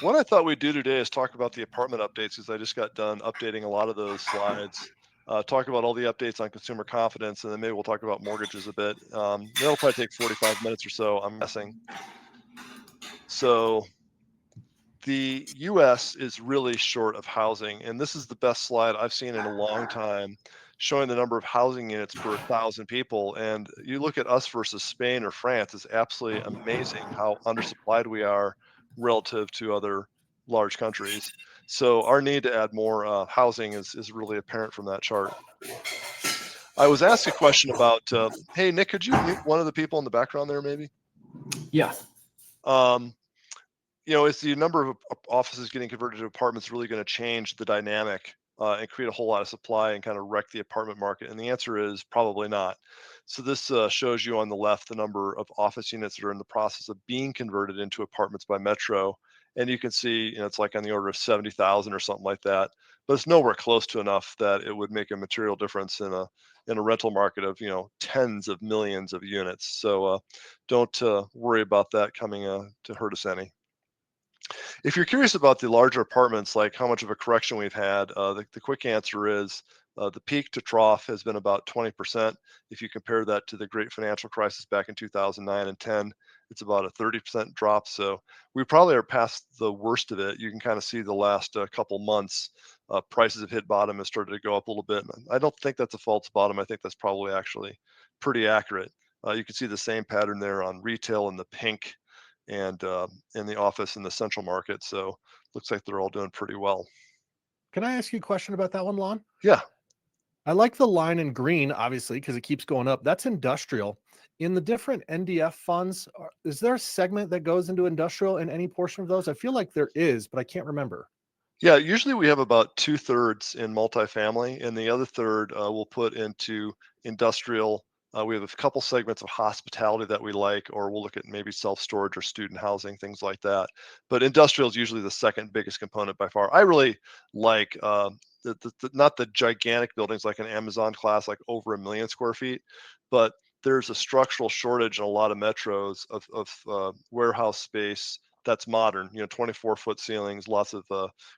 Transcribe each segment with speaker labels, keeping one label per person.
Speaker 1: What I thought we'd do today is talk about the apartment updates because I just got done updating a lot of those slides. Talk about all the updates on consumer confidence, and then maybe we'll talk about mortgages a bit. That'll probably take 45 minutes or so, I'm guessing. So the US is really short of housing, and this is the best slide I've seen in a long time, showing the number of housing units per 1,000 people. And you look at us versus Spain or France, it's absolutely amazing how undersupplied we are relative to other large countries. So our need to add more housing is really apparent from that chart. I was asked a question about, hey, Nick, could you mute one of the people in the background there, maybe?
Speaker 2: Yeah.
Speaker 1: Um, is the number of offices getting converted to apartments really going to change the dynamic and create a whole lot of supply and kind of wreck the apartment market? And the answer is probably not. So this shows you on the left the number of office units that are in the process of being converted into apartments by Metro. And you can see, it's like on the order of 70,000 or something like that. But it's nowhere close to enough that it would make a material difference in a rental market of tens of millions of units. So don't worry about that coming to hurt us any. If you're curious about the larger apartments, like how much of a correction we've had, the quick answer is the peak to trough has been about 20%. If you compare that to the great financial crisis back in 2009 and 10, it's about a 30% drop. So we probably are past the worst of it. You can kind of see the last couple months, prices have hit bottom and started to go up a little bit. And I don't think that's a false bottom. I think that's probably actually pretty accurate. You can see the same pattern there on retail in the pink and in the office in the central market. So looks like they're all doing pretty well.
Speaker 2: Can I ask you a question about that one, Lon?
Speaker 1: Yeah.
Speaker 2: I like the line in green, obviously, because it keeps going up. That's industrial. In the different NDF funds, is there a segment that goes into industrial in any portion of those? I feel like there is, but I can't remember.
Speaker 1: Yeah. Usually we have about 2/3 in multifamily, and the other third we'll put into industrial. We have a couple segments of hospitality that we like, or we'll look at maybe self storage or student housing, things like that. But industrial is usually the second biggest component by far. I really like not the gigantic buildings like an Amazon class, like over 1 million square feet, but there's a structural shortage in a lot of metros of warehouse space that's modern. 24-foot ceilings, lots of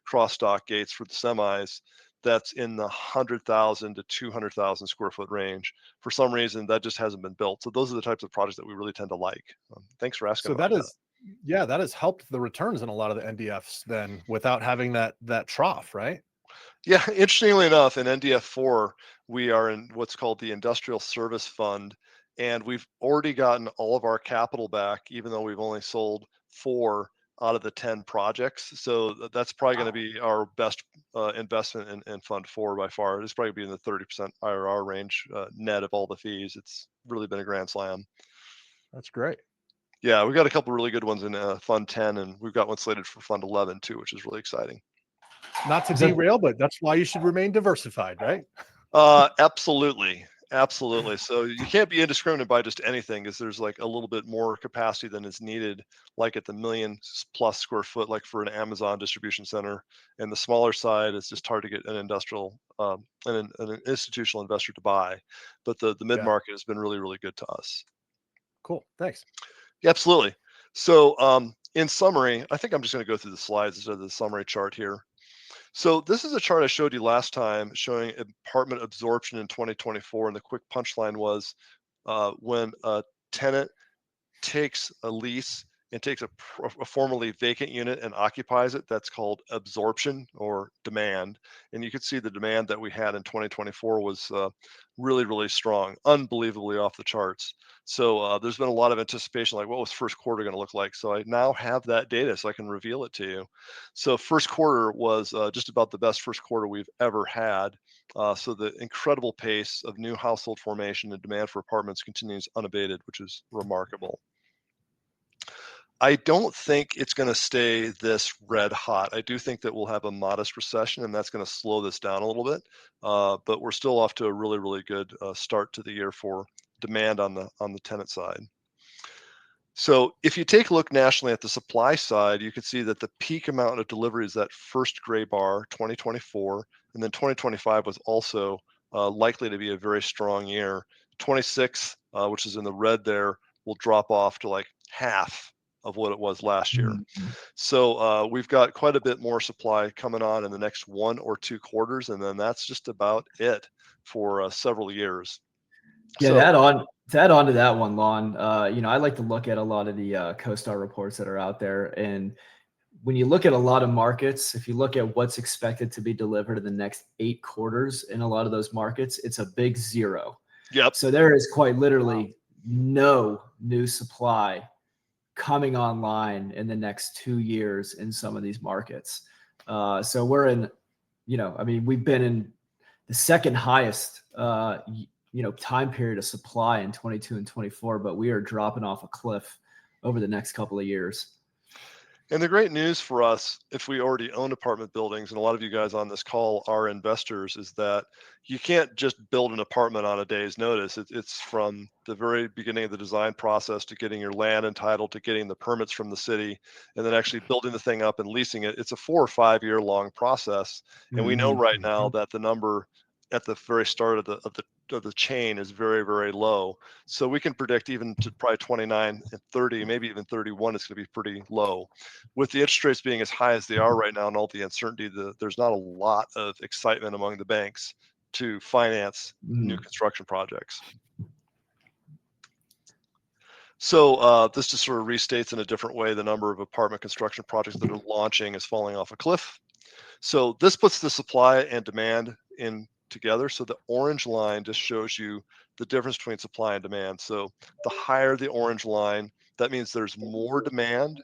Speaker 1: cross dock gates for the semis. That's in the 100,000 to 200,000 square foot range. For some reason, that just hasn't been built. So those are the types of projects that we really tend to like. Thanks for asking
Speaker 2: So
Speaker 1: about
Speaker 2: that
Speaker 1: that.
Speaker 2: is, yeah, that has helped the returns in a lot of the NDFs then without having that trough, right?
Speaker 1: Yeah, interestingly enough, in NDF4, we are in what's called the Industrial Service Fund, and we've already gotten all of our capital back, even though we've only sold 4 out of the 10 projects. So that's probably going to
Speaker 2: Wow.
Speaker 1: be our best investment in Fund 4 by far. It's probably be in the 30% IRR range net of all the fees. It's really been a grand slam.
Speaker 2: That's great.
Speaker 1: Yeah, we've got a couple really good ones in Fund 10, and we've got one slated for Fund 11 too, which is really exciting.
Speaker 2: Not to
Speaker 3: Is that
Speaker 2: derail, but that's why you should remain diversified, right?
Speaker 1: Absolutely. Absolutely. So you can't be indiscriminate by just anything because there's like a little bit more capacity than is needed, like at the million plus square foot, like for an Amazon distribution center. And the smaller side, it's just hard to get an industrial, an institutional investor to buy. But the mid
Speaker 2: Yeah.
Speaker 1: market has been really, really good to us.
Speaker 2: Cool. Thanks.
Speaker 1: Yeah, absolutely. So in summary, I think I'm just going to go through the slides instead of the summary chart here. So this is a chart I showed you last time showing apartment absorption in 2024, and the quick punchline was when a tenant takes a lease and takes a formerly vacant unit and occupies it, that's called absorption or demand. And you could see the demand that we had in 2024 was really, really strong, unbelievably off the charts. So there's been a lot of anticipation, like what was first quarter going to look like? So I now have that data so I can reveal it to you. So first quarter was just about the best first quarter we've ever had. So the incredible pace of new household formation and demand for apartments continues unabated, which is remarkable. I don't think it's going to stay this red hot. I do think that we'll have a modest recession, and that's going to slow this down a little bit. But we're still off to a really, really good start to the year for demand on the tenant side. So if you take a look nationally at the supply side, you can see that the peak amount of delivery is that first gray bar, 2024, and then 2025 was also likely to be a very strong year. 26, which is in the red there, will drop off to like half of what it was last year.
Speaker 3: Mhm.
Speaker 1: So we've got quite a bit more supply coming on in the next 1 or 2 quarters, and then that's just about it for several years.
Speaker 3: Yeah,
Speaker 1: So
Speaker 3: to add on to that one, Lon, I like to look at a lot of the CoStar reports that are out there. And when you look at a lot of markets, if you look at what's expected to be delivered in the next 8 quarters in a lot of those markets, it's a big zero.
Speaker 1: yep.
Speaker 3: So there is quite literally no new supply coming online in the next 2 years in some of these markets. So we're in, we've been in the second highest, time period of supply in 22 and 24, but we are dropping off a cliff over the next couple of years.
Speaker 1: And the great news for us, if we already own apartment buildings, and a lot of you guys on this call are investors, is that you can't just build an apartment on a day's notice. It's from the very beginning of the design process to getting your land entitled, to getting the permits from the city, and then actually building the thing up and leasing it. It's a 4 or 5 year long process. And we know right now that the number at the very start of the chain is very, very low. So we can predict even to probably 29 and 30, maybe even 31, it's going to be pretty low. With the interest rates being as high as they are right now and all the uncertainty, there's not a lot of excitement among the banks to finance new construction projects. So this just sort of restates in a different way the number of apartment construction projects that are launching is falling off a cliff. So this puts the supply and demand in together. So the orange line just shows you the difference between supply and demand. So the higher the orange line, that means there's more demand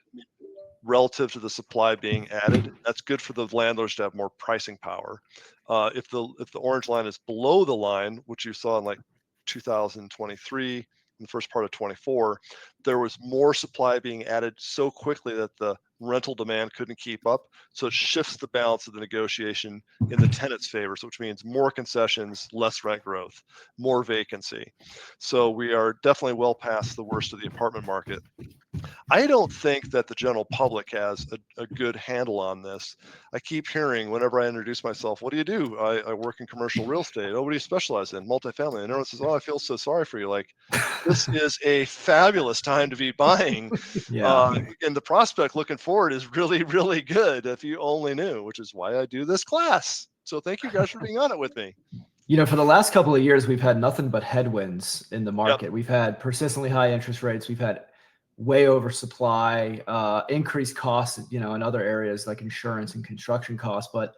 Speaker 1: relative to the supply being added. That's good for the landlords to have more pricing power. If the orange line is below the line, which you saw in like 2023, in the first part of 24, there was more supply being added so quickly that the rental demand couldn't keep up. So it shifts the balance of the negotiation in the tenant's favor, which means more concessions, less rent growth, more vacancy. So we are definitely well past the worst of the apartment market. I don't think that the general public has a good handle on this. I keep hearing whenever I introduce myself, what do you do? I work in commercial real estate. Oh, what do you specialize in? Multifamily. And everyone says, oh, I feel so sorry for you. Like, this is a fabulous time to be buying. And the prospect looking forward is really, really good if you only knew, which is why I do this class. So thank you guys for being on it with me.
Speaker 3: For the last couple of years, we've had nothing but headwinds in the market.
Speaker 1: Yep.
Speaker 3: We've had persistently high interest rates. We've had way over supply, increased costs, in other areas like insurance and construction costs. But,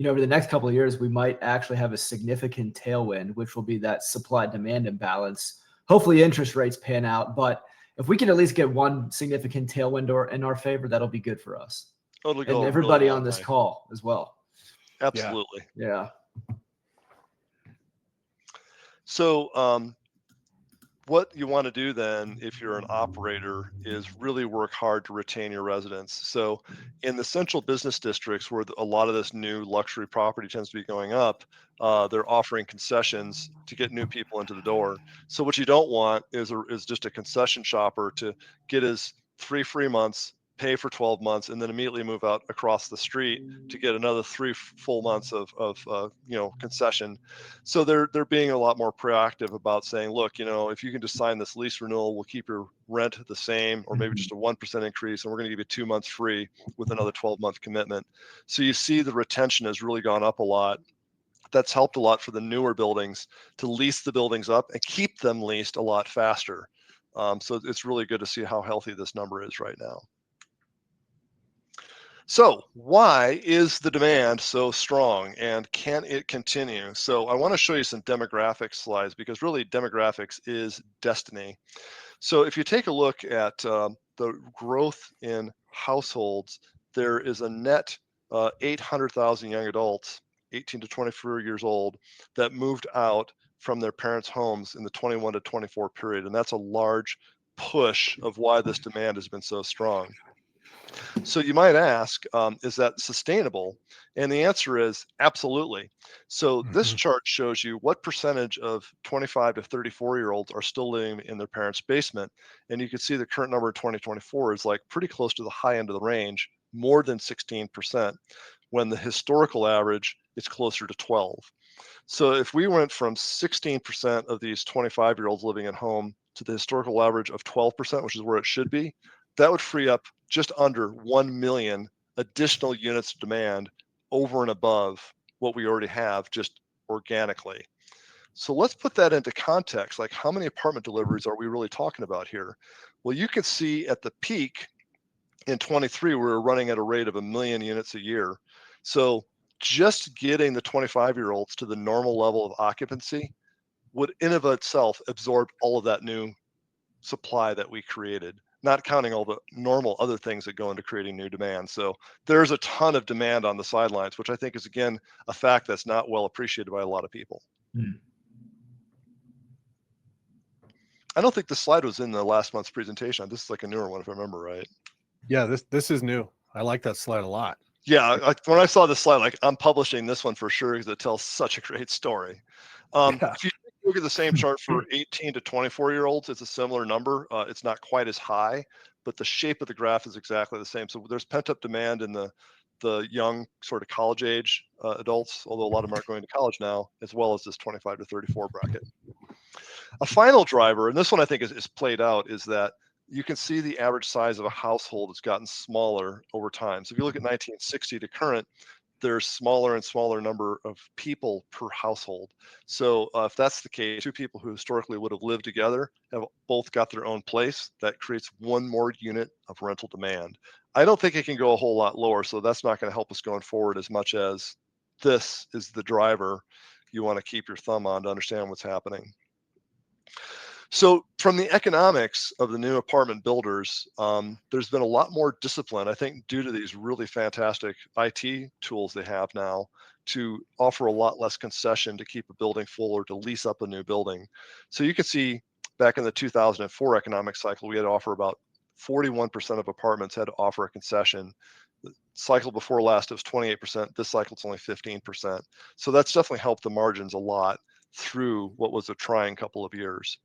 Speaker 3: over the next couple of years, we might actually have a significant tailwind, which will be that supply demand imbalance. Hopefully interest rates pan out, but if we can at least get one significant tailwind in our favor, that'll be good for us.
Speaker 1: It'll
Speaker 3: And
Speaker 1: go a
Speaker 3: everybody
Speaker 1: really
Speaker 3: on
Speaker 1: long
Speaker 3: this
Speaker 1: way.
Speaker 3: call as well.
Speaker 1: Absolutely.
Speaker 3: Yeah.
Speaker 1: So what you want to do then, if you're an operator, is really work hard to retain your residents. So in the central business districts where a lot of this new luxury property tends to be going up, they're offering concessions to get new people into the door. So what you don't want is just a concession shopper to get his 3 free months, pay for 12 months, and then immediately move out across the street to get another 3 full months of concession. So they're being a lot more proactive about saying, look, if you can just sign this lease renewal, we'll keep your rent the same, or maybe just a 1% increase, and we're going to give you 2 months free with another 12-month commitment. So you see the retention has really gone up a lot. That's helped a lot for the newer buildings to lease the buildings up and keep them leased a lot faster. So it's really good to see how healthy this number is right now. So why is the demand so strong, and can it continue? So I want to show you some demographic slides, because really demographics is destiny. So if you take a look at the growth in households, there is a net 800,000 young adults, 18 to 24 years old, that moved out from their parents' homes in the 21 to 24 period. And that's a large push of why this demand has been so strong. So you might ask, is that sustainable? And the answer is absolutely. So this chart shows you what percentage of 25 to 34-year-olds are still living in their parents' basement. And you can see the current number in 2024 is like pretty close to the high end of the range, more than 16%, when the historical average is closer to 12. So if we went from 16% of these 25-year-olds living at home to the historical average of 12%, which is where it should be, that would free up just under 1 million additional units of demand over and above what we already have just organically. So let's put that into context. Like, how many apartment deliveries are we really talking about here? Well, you can see at the peak in 23, we were running at a rate of 1 million units a year. So just getting the 25-year-olds to the normal level of occupancy would in of itself absorb all of that new supply that we created, not counting all the normal other things that go into creating new demand. So there's a ton of demand on the sidelines, which I think is, again, a fact that's not well appreciated by a lot of people. I don't think the slide was in the last month's presentation. This is like a newer one, if I remember right.
Speaker 2: Yeah, this is new. I like that slide a lot.
Speaker 1: Yeah, when I saw this slide, like, I'm publishing this one for sure because it tells such a great story. If you look at the same chart for 18 to 24-year-olds, it's a similar number. It's not quite as high, but the shape of the graph is exactly the same. So there's pent-up demand in the young sort of college age adults, although a lot of them aren't going to college now, as well as this 25 to 34 bracket. A final driver, and this one I think is played out, is that you can see the average size of a household has gotten smaller over time. So if you look at 1960 to current, there's smaller and smaller number of people per household. So if that's the case, two people who historically would have lived together have both got their own place. That creates one more unit of rental demand. I don't think it can go a whole lot lower, so that's not going to help us going forward as much as this is the driver you want to keep your thumb on to understand what's happening. So from the economics of the new apartment builders, there's been a lot more discipline, I think, due to these really fantastic IT tools they have now to offer a lot less concession to keep a building full or to lease up a new building. So you can see back in the 2004 economic cycle, we had to offer about 41% of apartments had to offer a concession. The cycle before last, it was 28%. This cycle, it's only 15%. So that's definitely helped the margins a lot through what was a trying couple of years.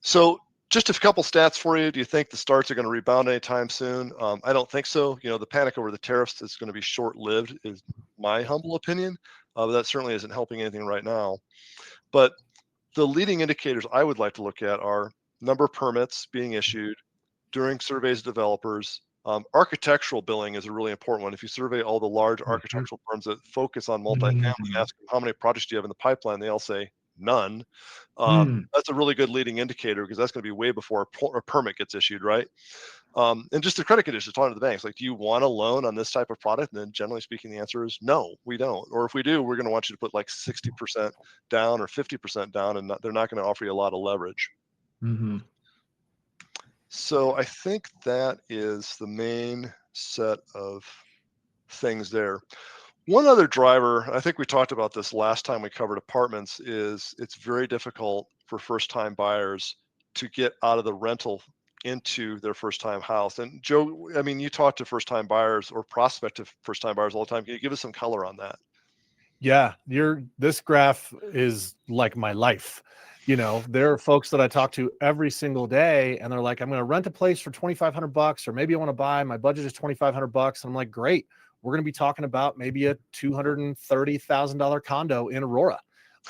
Speaker 1: So just a couple stats for you. Do you think the starts are going to rebound anytime soon? I don't think so. You know, the panic over the tariffs is going to be short-lived, is my humble opinion. But that certainly isn't helping anything right now. But the leading indicators I would like to look at are number of permits being issued during surveys of developers. Architectural billing is a really important one. If you survey all the large architectural firms that focus on multifamily and ask them how many projects do you have in the pipeline, they all say none. That's a really good leading indicator because that's going to be way before a permit gets issued, right? And just the credit conditions, talking to the banks, like, do you want a loan on this type of product? And then generally speaking, the answer is no, we don't. Or if we do, we're going to want you to put like 60% down or 50% down, and they're not going to offer you a lot of leverage. So I think that is the main set of things there. One other driver, I think we talked about this last time we covered apartments, is it's very difficult for first-time buyers to get out of the rental into their first-time house. And Joe, I mean, you talk to first-time buyers or prospective first-time buyers all the time. Can you give us some color on that?
Speaker 2: Yeah, this graph is like my life. You know, there are folks that I talk to every single day, and they're like, I'm going to rent a place for $2,500, or maybe I want to buy, my budget is $2,500. And I'm like, great. We're going to be talking about maybe a $230,000 condo in Aurora,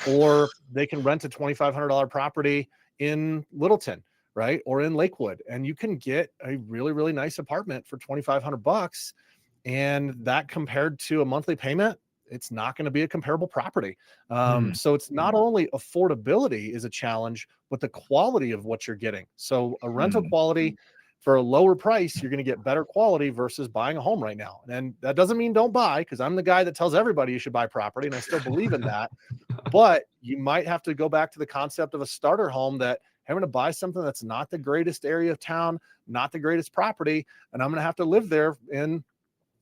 Speaker 2: or they can rent a $2,500 property in Littleton, right? Or in Lakewood. And you can get a really, really nice apartment for $2,500. And that, compared to a monthly payment, it's not going to be a comparable property. So it's not only affordability is a challenge, but the quality of what you're getting. So a rental quality for a lower price, you're going to get better quality versus buying a home right now. And that doesn't mean don't buy, because I'm the guy that tells everybody you should buy property, and I still believe in that. But you might have to go back to the concept of a starter home, that having to buy something that's not the greatest area of town, not the greatest property, and I'm going to have to live there in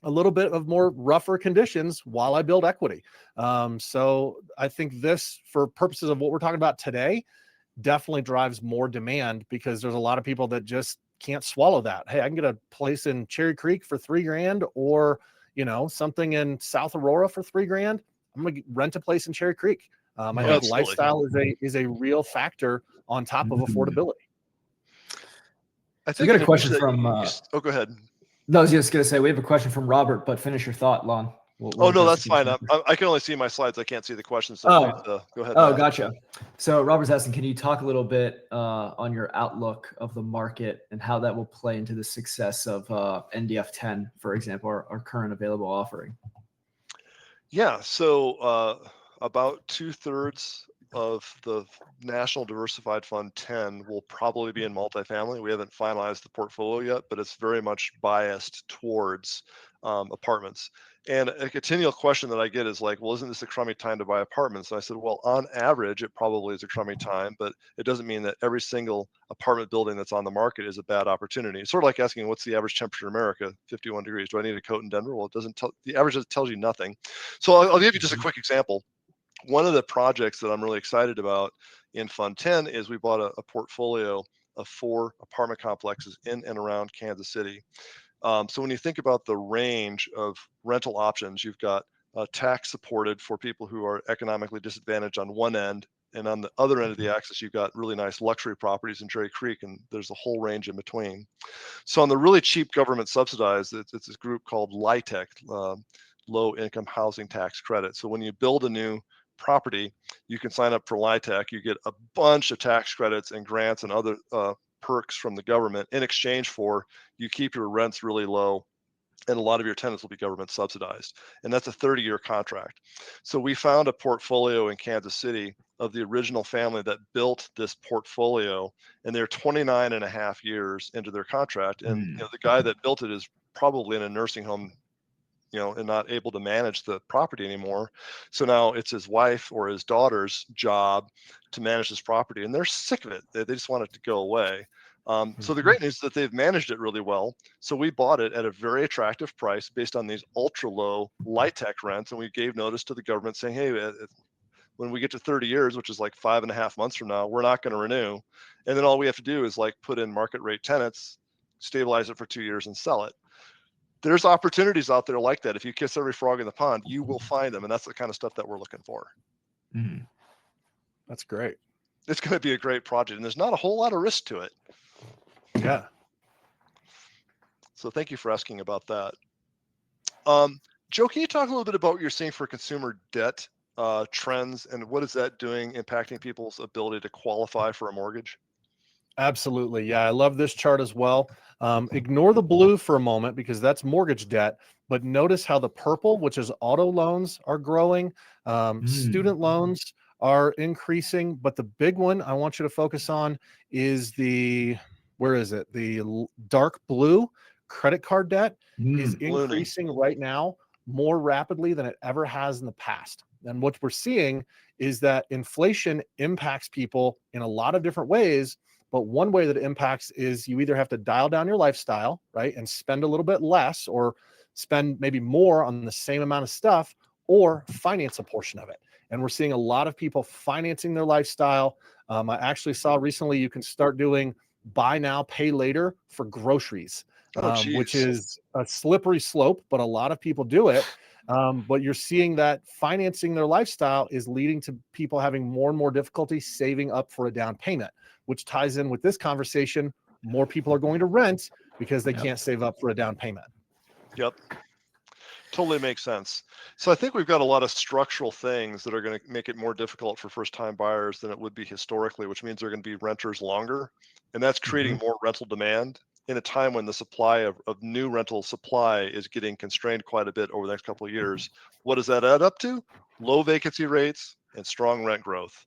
Speaker 2: a little bit of more rougher conditions while I build equity. So I think this, for purposes of what we're talking about today, definitely drives more demand, because there's a lot of people that just can't swallow that. Hey, I can get a place in Cherry Creek for $3,000, or, you know, something in South Aurora for $3,000. I'm going to rent a place in Cherry Creek. I think lifestyle is a real factor on top of affordability.
Speaker 1: I
Speaker 3: So we
Speaker 1: think
Speaker 3: got a question from,
Speaker 1: oh, go ahead.
Speaker 3: no, I was just going to say, we have a question from Robert, but finish your thought, Lon. We'll
Speaker 1: Oh, no,
Speaker 3: address a
Speaker 1: that's
Speaker 3: few
Speaker 1: fine.
Speaker 3: after.
Speaker 1: I can only see my slides. I can't see the questions. So please go ahead.
Speaker 3: Oh,
Speaker 1: Matt.
Speaker 3: gotcha. So Robert's asking, can you talk a little bit on your outlook of the market and how that will play into the success of NDF 10, for example, our current available offering?
Speaker 1: Yeah. So about 2/3 of the National Diversified Fund 10 will probably be in multifamily. We haven't finalized the portfolio yet, but it's very much biased towards apartments. And a continual question that I get is like, well, isn't this a crummy time to buy apartments? And I said, well, on average, it probably is a crummy time, but it doesn't mean that every single apartment building that's on the market is a bad opportunity. It's sort of like asking, what's the average temperature in America? 51 degrees. Do I need a coat in Denver? Well, it doesn't tell, the average tells you nothing. So I'll give you just a quick example. One of the projects that I'm really excited about in Fund 10 is we bought a portfolio of 4 apartment complexes in and around Kansas City. So when you think about the range of rental options, you've got tax supported for people who are economically disadvantaged on one end. And on the other end of the axis, you've got really nice luxury properties in Cherry Creek, and there's a whole range in between. So on the really cheap government subsidized, it's this group called LIHTC, Low Income Housing Tax Credit. So when you build a new property, you can sign up for LIHTC. You get a bunch of tax credits and grants and other perks from the government in exchange for you keep your rents really low, and a lot of your tenants will be government subsidized. And that's a 30-year contract. So we found a portfolio in Kansas City of the original family that built this portfolio, and they're 29 and a half years into their contract. And the guy that built it is probably in a nursing home, and not able to manage the property anymore. So now it's his wife or his daughter's job to manage this property, and they're sick of it. They just want it to go away. So the great news is that they've managed it really well. So we bought it at a very attractive price based on these ultra low LIHTC rents, and we gave notice to the government saying, hey, when we get to 30 years, which is like 5.5 months from now, we're not going to renew. And then all we have to do is like put in market rate tenants, stabilize it for 2 years, and sell it. There's opportunities out there like that. If you kiss every frog in the pond, you will find them. And that's the kind of stuff that we're looking for.
Speaker 2: That's great.
Speaker 1: It's going to be a great project, and there's not a whole lot of risk to it.
Speaker 2: Yeah.
Speaker 1: So thank you for asking about that. Joe, can you talk a little bit about what you're seeing for consumer debt trends, and what is that doing, impacting people's ability to qualify for a mortgage?
Speaker 2: Absolutely. Yeah, I love this chart as well. Ignore the blue for a moment because that's mortgage debt, but notice how the purple, which is auto loans, are growing. Student loans are increasing, but the big one I want you to focus on is where is it? The dark blue credit card debt is increasing right now more rapidly than it ever has in the past. And what we're seeing is that inflation impacts people in a lot of different ways. But one way that it impacts is you either have to dial down your lifestyle, right, and spend a little bit less, or spend maybe more on the same amount of stuff, or finance a portion of it. And we're seeing a lot of people financing their lifestyle. I actually saw recently you can start doing buy now, pay later for groceries, which is a slippery slope, but a lot of people do it. But you're seeing that financing their lifestyle is leading to people having more and more difficulty saving up for a down payment, which ties in with this conversation. More people are going to rent because they can't save up for a down payment.
Speaker 1: Yep. Totally makes sense. So I think we've got a lot of structural things that are going to make it more difficult for first-time buyers than it would be historically, which means they're going to be renters longer. And that's creating more rental demand in a time when the supply of new rental supply is getting constrained quite a bit over the next couple of years. What does that add up to? Low vacancy rates and strong rent growth.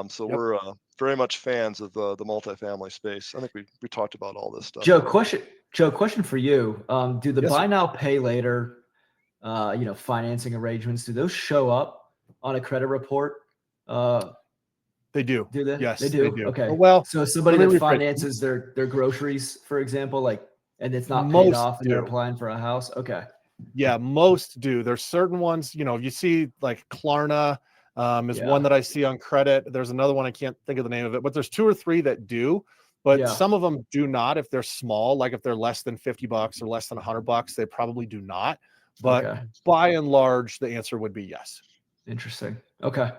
Speaker 1: So we're very much fans of the multifamily space. I think we talked about all this stuff.
Speaker 3: Joe, question for you. Do the buy now, pay later financing arrangements, do those show up on a credit report?
Speaker 2: They do.
Speaker 3: Do they?
Speaker 2: Yes,
Speaker 3: they do. Okay.
Speaker 2: Well,
Speaker 3: so somebody that finances their groceries, for example, and it's not paid off and they're applying for a house. Okay.
Speaker 2: Yeah, most do. There's certain ones, you see like Klarna is one that I see on credit. There's another one, I can't think of the name of it, but there's 2 or 3 that do. But some of them do not. If they're small, like if they're less than $50 or less than $100, they probably do not. But by and large, the answer would be yes.
Speaker 3: Interesting. Okay.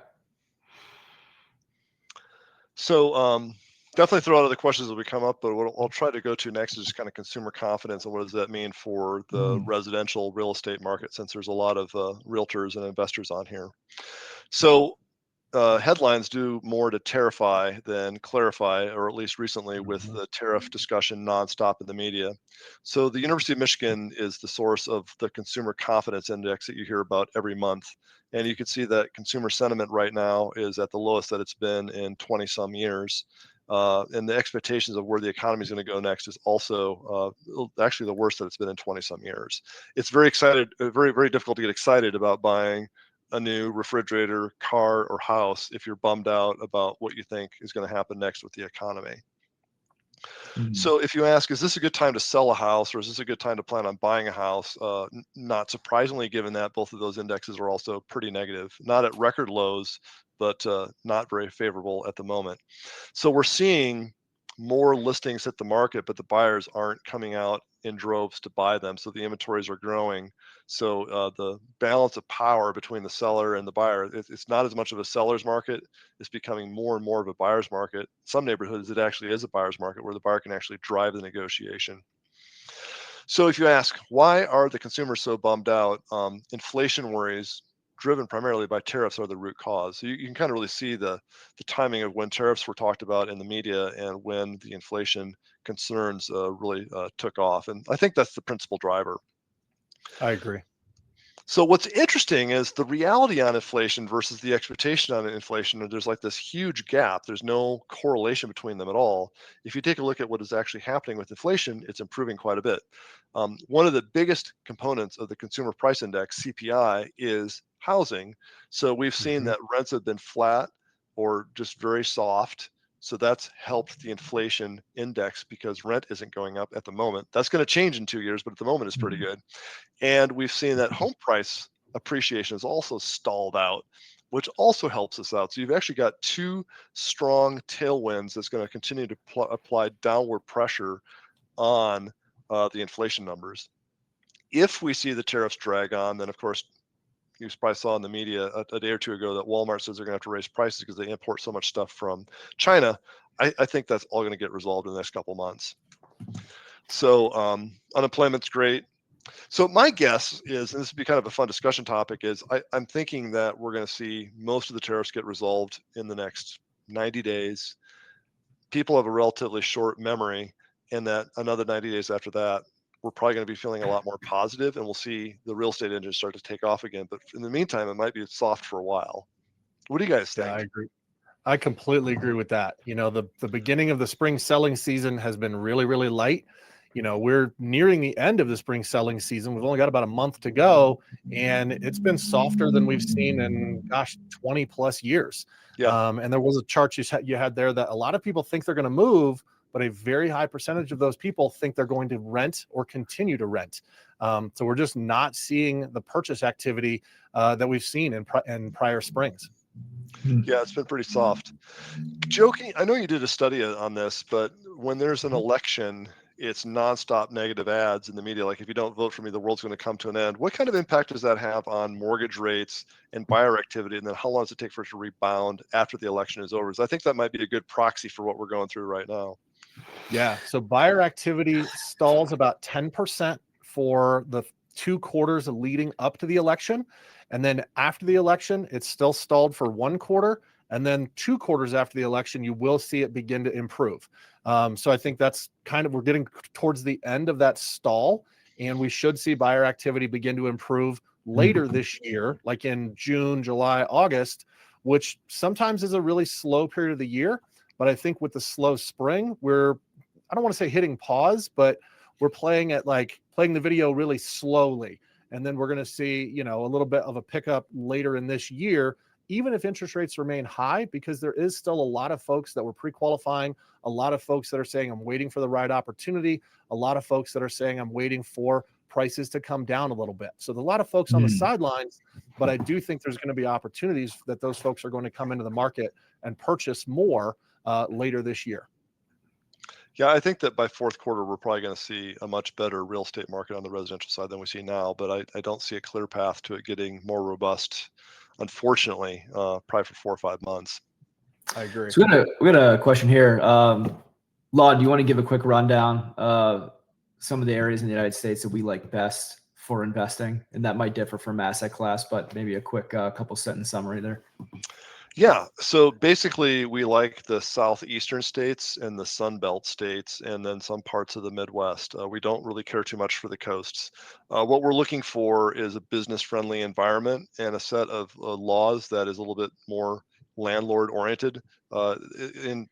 Speaker 1: So Definitely throw out other questions as we come up, but what I'll try to go to next is just kind of consumer confidence and what does that mean for the
Speaker 3: Mm.
Speaker 1: residential real estate market, since there's a lot of realtors and investors on here. So headlines do more to terrify than clarify, or at least recently with
Speaker 3: Mhm.
Speaker 1: the tariff discussion nonstop in the media. So the University of Michigan is the source of the consumer confidence index that you hear about every month. And you can see that consumer sentiment right now is at the lowest that it's been in 20 some years. And the expectations of where the economy is going to go next is also actually the worst that it's been in 20 some years. It's very excited, very difficult to get excited about buying a new refrigerator, car, or house if you're bummed out about what you think is going to happen next with the economy.
Speaker 3: Mm.
Speaker 1: So if you ask, is this a good time to sell a house or is this a good time to plan on buying a house? Not surprisingly, given that both of those indexes are also pretty negative, not at record lows, but not very favorable at the moment. So we're seeing more listings hit the market, but the buyers aren't coming out in droves to buy them. So the inventories are growing. So the balance of power between the seller and the buyer, it's not as much of a seller's market. It's becoming more and more of a buyer's market. Some neighborhoods, it actually is a buyer's market where the buyer can actually drive the negotiation. So if you ask, why are the consumers so bummed out? Inflation worries driven primarily by tariffs are the root cause. So you can kind of really see the timing of when tariffs were talked about in the media and when the inflation concerns really took off. And I think that's the principal driver.
Speaker 2: I agree.
Speaker 1: So what's interesting is the reality on inflation versus the expectation on inflation. There's like this huge gap. There's no correlation between them at all. If you take a look at what is actually happening with inflation, it's improving quite a bit. One of the biggest components of the consumer price index, CPI, is housing. So we've seen
Speaker 2: Mhm.
Speaker 1: that rents have been flat or just very soft. So that's helped the inflation index because rent isn't going up at the moment. That's going to change in 2 years, but at the moment it's pretty
Speaker 3: Mhm.
Speaker 1: good. And we've seen that home price appreciation is also stalled out, which also helps us out. So you've actually got two strong tailwinds that's going to continue to apply downward pressure on the inflation numbers. If we see the tariffs drag on, then of course, you probably saw in the media a day or two ago that Walmart says they're going to have to raise prices because they import so much stuff from China. I think that's all going to get resolved in the next couple months. So unemployment's great. So my guess is, and this would be kind of a fun discussion topic, is I'm thinking that we're going to see most of the tariffs get resolved in the next 90 days. People have a relatively short memory, and that another 90 days after that, we're probably going to be feeling a lot more positive, and we'll see the real estate engine start to take off again. But in the meantime, it might be soft for a while. What do you guys
Speaker 2: Yeah, I
Speaker 1: think?
Speaker 2: agree. I completely agree with that. The beginning of the spring selling season has been really, really light. We're nearing the end of the spring selling season. We've only got about a month to go, and it's been softer than we've seen in, gosh, 20 plus years.
Speaker 1: Yeah,
Speaker 2: And there was a chart you had there that a lot of people think they're going to move, but a very high percentage of those people think they're going to rent or continue to rent. So we're just not seeing the purchase activity that we've seen in prior springs.
Speaker 1: yeah, it's been pretty soft. Joking, I know you did a study on this, but when there's an
Speaker 2: Mhm.
Speaker 1: election, it's nonstop negative ads in the media. Like, if you don't vote for me, the world's going to come to an end. What kind of impact does that have on mortgage rates and buyer activity? And then how long does it take for it to rebound after the election is over? Because I think that might be a good proxy for what we're going through right now.
Speaker 2: Yeah. So buyer activity stalls about 10% for the 2 quarters leading up to the election. And then after the election, it's still stalled for 1 quarter. And then 2 quarters after the election, you will see it begin to improve. So I think that's we're getting towards the end of that stall. And we should see buyer activity begin to improve later this year, like in June, July, August, which sometimes is a really slow period of the year. But I think with the slow spring, I don't want to say hitting pause, but we're playing the video really slowly. And then we're going to see, a little bit of a pickup later in this year, even if interest rates remain high, because there is still a lot of folks that were pre-qualifying, a lot of folks that are saying, I'm waiting for the right opportunity, a lot of folks that are saying, I'm waiting for prices to come down a little bit. So there's a lot of folks on the
Speaker 3: Mm.
Speaker 2: sidelines, but I do think there's going to be opportunities that those folks are going to come into the market and purchase more later this year.
Speaker 1: Yeah, I think that by fourth quarter, we're probably going to see a much better real estate market on the residential side than we see now. But I don't see a clear path to it getting more robust, unfortunately, probably for 4 or 5 months.
Speaker 2: I agree.
Speaker 3: So we got a question here. Laud, do you want to give a quick rundown of some of the areas in the United States that we like best for investing? And that might differ from asset class, but maybe a quick couple sentence summary there.
Speaker 1: Yeah. So basically, we like the southeastern states and the Sun Belt states, and then some parts of the Midwest. We don't really care too much for the coasts. What we're looking for is a business-friendly environment and a set of laws that is a little bit more landlord-oriented. And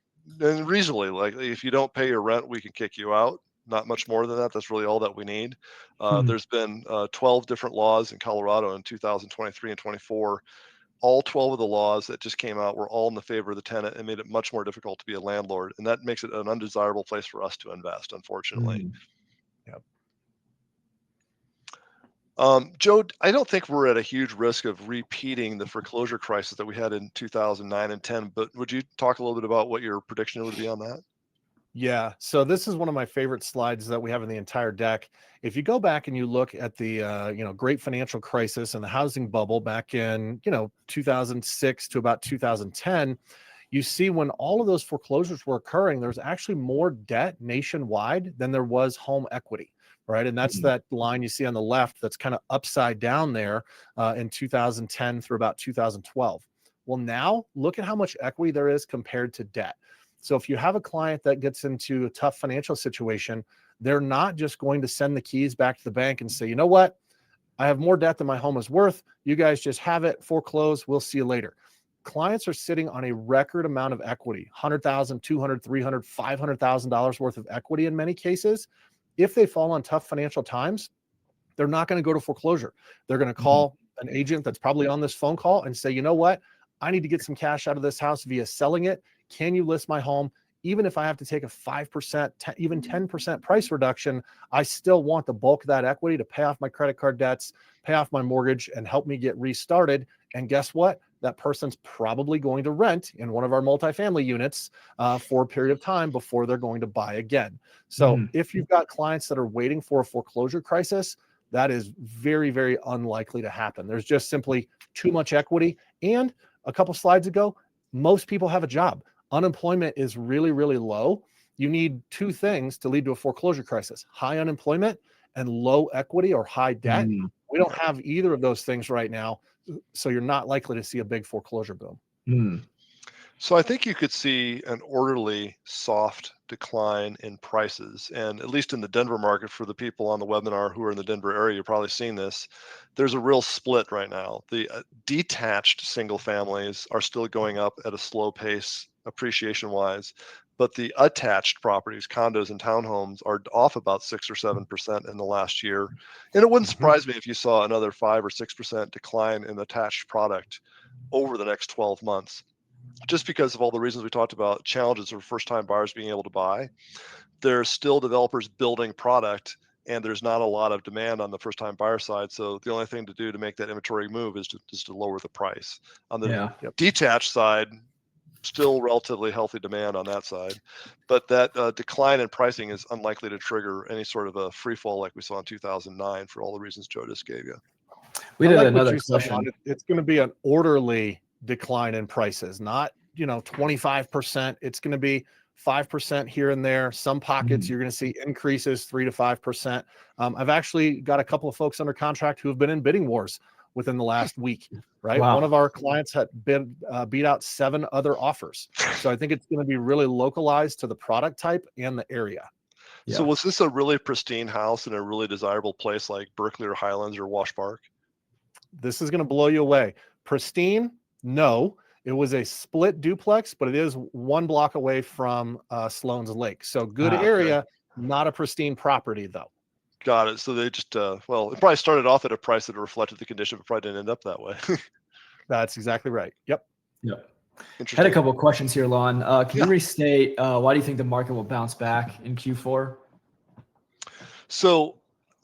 Speaker 1: reasonably, like if you don't pay your rent, we can kick you out. Not much more than that. That's really all that we need. There's been 12 different laws in Colorado in 2023 and 24. All 12 of the laws that just came out were all in the favor of the tenant and made it much more difficult to be a landlord. And that makes it an undesirable place for us to invest, unfortunately.
Speaker 2: Yep.
Speaker 1: Joe, I don't think we're at a huge risk of repeating the foreclosure crisis that we had in 2009 and 10, but would you talk a little bit about what your prediction would be on that?
Speaker 2: Yeah. So this is one of my favorite slides that we have in the entire deck. If you go back and you look at the great financial crisis and the housing bubble back in 2006 to about 2010, you see when all of those foreclosures were occurring, there's actually more debt nationwide than there was home equity. Right. And that's that line you see on the left that's kind of upside down there in 2010 through about 2012. Well, now look at how much equity there is compared to debt. So if you have a client that gets into a tough financial situation, they're not just going to send the keys back to the bank and say, you know what, I have more debt than my home is worth. You guys just have it, foreclose. We'll see you later. Clients are sitting on a record amount of equity, $100,000, $200,000, $300,000, $500,000 worth of equity in many cases. If they fall on tough financial times, they're not going to go to foreclosure. They're going to call an agent that's probably on this phone call and say, you know what, I need to get some cash out of this house via selling it. Can you list my home? Even if I have to take a 5%, even 10% price reduction, I still want the bulk of that equity to pay off my credit card debts, pay off my mortgage, and help me get restarted. And guess what? That person's probably going to rent in one of our multifamily units for a period of time before they're going to buy again. So if you've got clients that are waiting for a foreclosure crisis, that is very, very unlikely to happen. There's just simply too much equity. And a couple slides ago, most people have a job. Unemployment is really, really low. You need two things to lead to a foreclosure crisis: high unemployment and low equity or high debt. We don't have either of those things right now. So you're not likely to see a big foreclosure boom.
Speaker 1: So I think you could see an orderly, soft decline in prices. And at least in the Denver market, for the people on the webinar who are in the Denver area, you're probably seeing this. There's a real split right now. The detached single families are still going up at a slow pace, appreciation-wise. But the attached properties, condos and townhomes, are off about 6 or 7% in the last year. And it wouldn't surprise me if you saw another 5 or 6% decline in attached product over the next 12 months. Just because of all the reasons we talked about, challenges for first-time buyers being able to buy. There's still developers building product, and there's not a lot of demand on the first-time buyer side. So the only thing to do to make that inventory move is to lower the price. On the detached side, still relatively healthy demand on that side, but that decline in pricing is unlikely to trigger any sort of a free fall like we saw in 2009 for all the reasons Joe just gave you.
Speaker 3: We did another question.
Speaker 2: It's going to be an orderly decline in prices, not 25%. It's going to be 5% here and there. Some pockets you're going to see increases 3 to 5%. I've actually got a couple of folks under contract who have been in bidding wars within the last week. Right, one of our clients had been beat out 7 other offers. So I think it's going to be really localized to the product type and the area.
Speaker 1: So was this a really pristine house in a really desirable place like Berkeley or Highlands or Wash Park?
Speaker 2: This is going to blow you away. Pristine? No. It was a split duplex, but it is 1 block away from Sloan's Lake. So good area, not a pristine property though.
Speaker 1: Got it. So they just, well, it probably started off at a price that reflected the condition, but probably didn't end up that way.
Speaker 2: That's exactly right. Yep.
Speaker 3: Had a couple of questions here, Lon. Can you restate why do you think the market will bounce back in Q4?
Speaker 1: So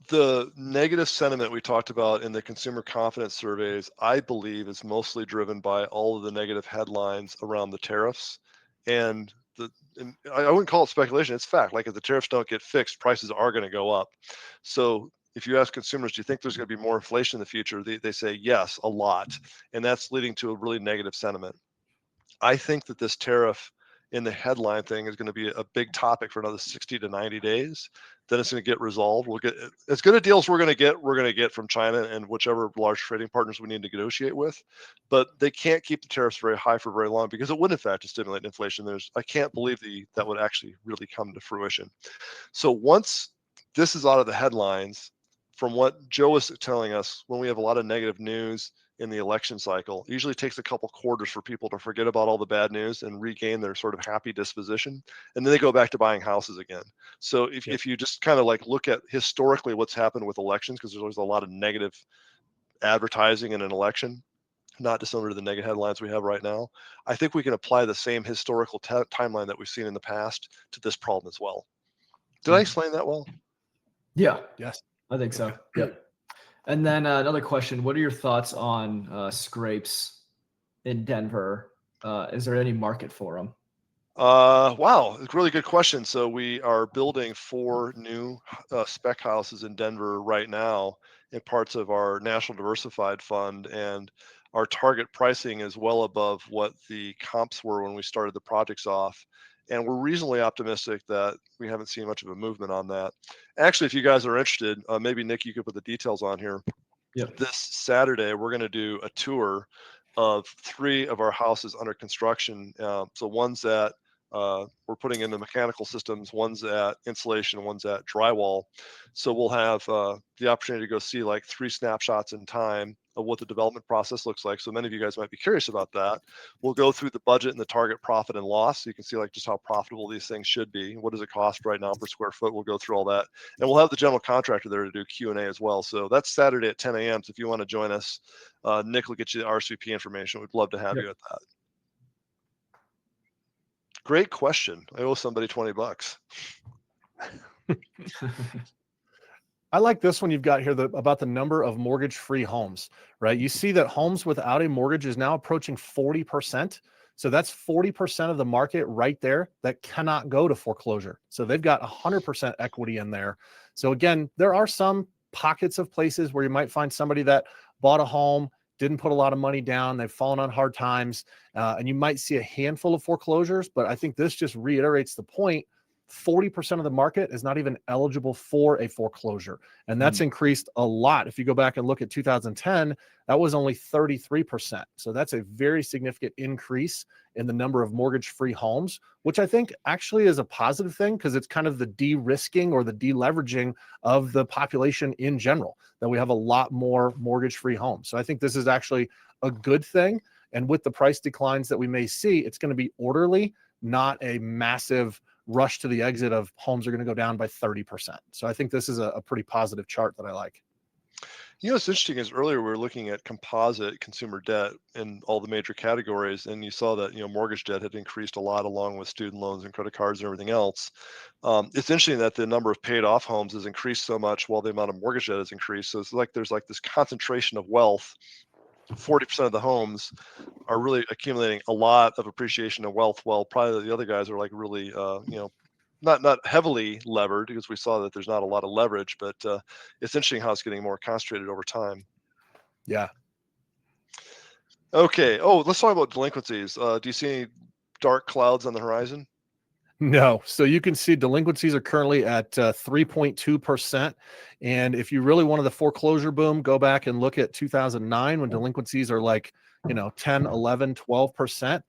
Speaker 1: the negative sentiment we talked about in the consumer confidence surveys, I believe, is mostly driven by all of the negative headlines around the tariffs. And I wouldn't call it speculation. It's fact. Like if the tariffs don't get fixed, prices are going to go up. So if you ask consumers, do you think there's going to be more inflation in the future? They say yes, a lot. And that's leading to a really negative sentiment. I think that this tariff in the headline thing is going to be a big topic for another 60 to 90 days. Then it's going to get resolved. We'll get as good a deals we're going to get from China and whichever large trading partners we need to negotiate with. But they can't keep the tariffs very high for very long because it would in fact stimulate inflation. I can't believe that would actually really come to fruition. So once this is out of the headlines, from what Joe was telling us, when we have a lot of negative news in the election cycle, it usually takes a couple quarters for people to forget about all the bad news and regain their sort of happy disposition. And then they go back to buying houses again. So if you just kind of like look at historically what's happened with elections, because there's always a lot of negative advertising in an election, not dissimilar to the negative headlines we have right now, I think we can apply the same historical timeline that we've seen in the past to this problem as well. Did I explain that well?
Speaker 3: Yeah.
Speaker 2: Yes.
Speaker 3: I think so. Yep. And then another question, what are your thoughts on scrapes in Denver? Is there any market for them?
Speaker 1: Wow, it's a really good question. So we are building 4 new spec houses in Denver right now in parts of our National Diversified Fund, and our target pricing is well above what the comps were when we started the projects off. And we're reasonably optimistic that we haven't seen much of a movement on that. Actually, if you guys are interested, maybe Nick, you could put the details on here.
Speaker 3: Yep.
Speaker 1: This Saturday, we're going to do a tour of 3 of our houses under construction. So one's at we're putting in the mechanical systems, one's at insulation, one's at drywall. So we'll have the opportunity to go see like 3 snapshots in time of what the development process looks like. So many of you guys might be curious about that. We'll go through the budget and the target profit and loss, so you can see like just how profitable these things should be. What does it cost right now per square foot? We'll go through all that, and we'll have the general contractor there to do Q&A as well. So that's Saturday at 10 a.m. So if you want to join us, Nick will get you the RSVP information. We'd love to have you at that. Great question. I owe somebody $20.
Speaker 2: I like this one you've got here about the number of mortgage-free homes, right? You see that homes without a mortgage is now approaching 40%. So that's 40% of the market right there that cannot go to foreclosure. So they've got 100% equity in there. So again, there are some pockets of places where you might find somebody that bought a home, didn't put a lot of money down, they've fallen on hard times, and you might see a handful of foreclosures. But I think this just reiterates the point. 40% of the market is not even eligible for a foreclosure. And that's increased a lot. If you go back and look at 2010, that was only 33%. So that's a very significant increase in the number of mortgage-free homes, which I think actually is a positive thing, because it's kind of the de-risking or the deleveraging of the population in general, that we have a lot more mortgage-free homes. So I think this is actually a good thing. And with the price declines that we may see, it's going to be orderly, not a massive rush to the exit of homes are going to go down by 30%. So I think this is a pretty positive chart that I like.
Speaker 1: You know, what's interesting is earlier we were looking at composite consumer debt in all the major categories, and you saw that, you know, mortgage debt had increased a lot along with student loans and credit cards and everything else. It's interesting that the number of paid off homes has increased so much while the amount of mortgage debt has increased. So it's like there's like this concentration of wealth. 40% of the homes are really accumulating a lot of appreciation and wealth, while probably the other guys are like really, you know, not heavily levered, because we saw that there's not a lot of leverage, but it's interesting how it's getting more concentrated over time.
Speaker 2: Yeah.
Speaker 1: Okay. Oh, let's talk about delinquencies. Do you see any dark clouds on the horizon?
Speaker 2: No. So you can see delinquencies are currently at 3.2%. And if you really wanted the foreclosure boom, go back and look at 2009 when delinquencies are like, you know, 10, 11, 12%.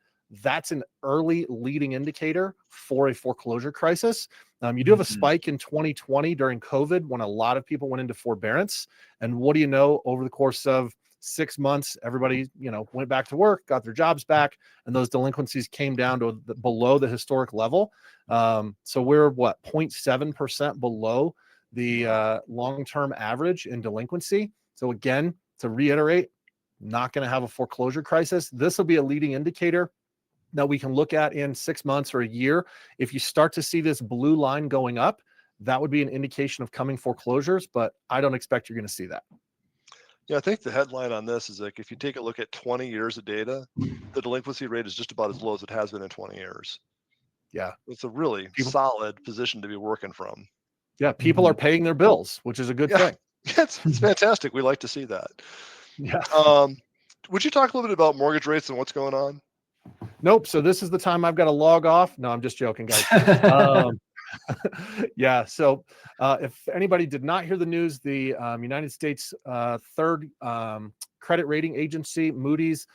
Speaker 2: That's an early leading indicator for a foreclosure crisis. You do have a spike in 2020 during COVID when a lot of people went into forbearance. And what do you know, over the course of 6 months, everybody, you know, went back to work, got their jobs back, and those delinquencies came down to below the historic level. So we're 0.7% below the long-term average in delinquency. So again, to reiterate, not going to have a foreclosure crisis. This will be a leading indicator that we can look at in 6 months or a year. If you start to see this blue line going up, that would be an indication of coming foreclosures, but I don't expect you're going to see that.
Speaker 1: Yeah, I think the headline on this is like, if you take a look at 20 years of data, the delinquency rate is just about as low as it has been in 20 years.
Speaker 2: Yeah.
Speaker 1: It's a really solid position to be working from.
Speaker 2: Yeah, people are paying their bills, which is a good thing.
Speaker 1: It's fantastic. We like to see that.
Speaker 2: Yeah.
Speaker 1: Would you talk a little bit about mortgage rates and what's going on?
Speaker 2: Nope. So this is the time I've got to log off. No, I'm just joking, guys. Yeah. So if anybody did not hear the news, the United States third credit rating agency, Moody's,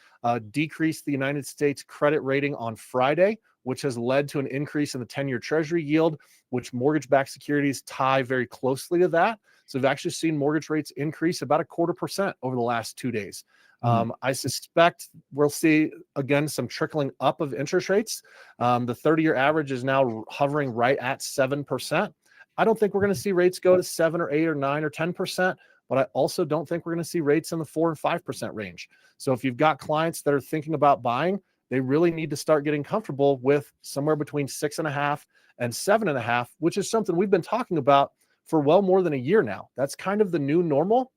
Speaker 2: decreased the United States credit rating on Friday, which has led to an increase in the 10-year Treasury yield, which mortgage-backed securities tie very closely to that. So we've actually seen mortgage rates increase about 0.25% over the last 2 days. I suspect we'll see, again, some trickling up of interest rates. The 30-year average is now hovering right at 7%. I don't think we're going to see rates go to 7 or 8 or 9 or 10%, but I also don't think we're going to see rates in the 4 and 5% range. So if you've got clients that are thinking about buying, they really need to start getting comfortable with somewhere between 6.5 and 7.5, which is something we've been talking about for well more than a year now. That's kind of the new normal.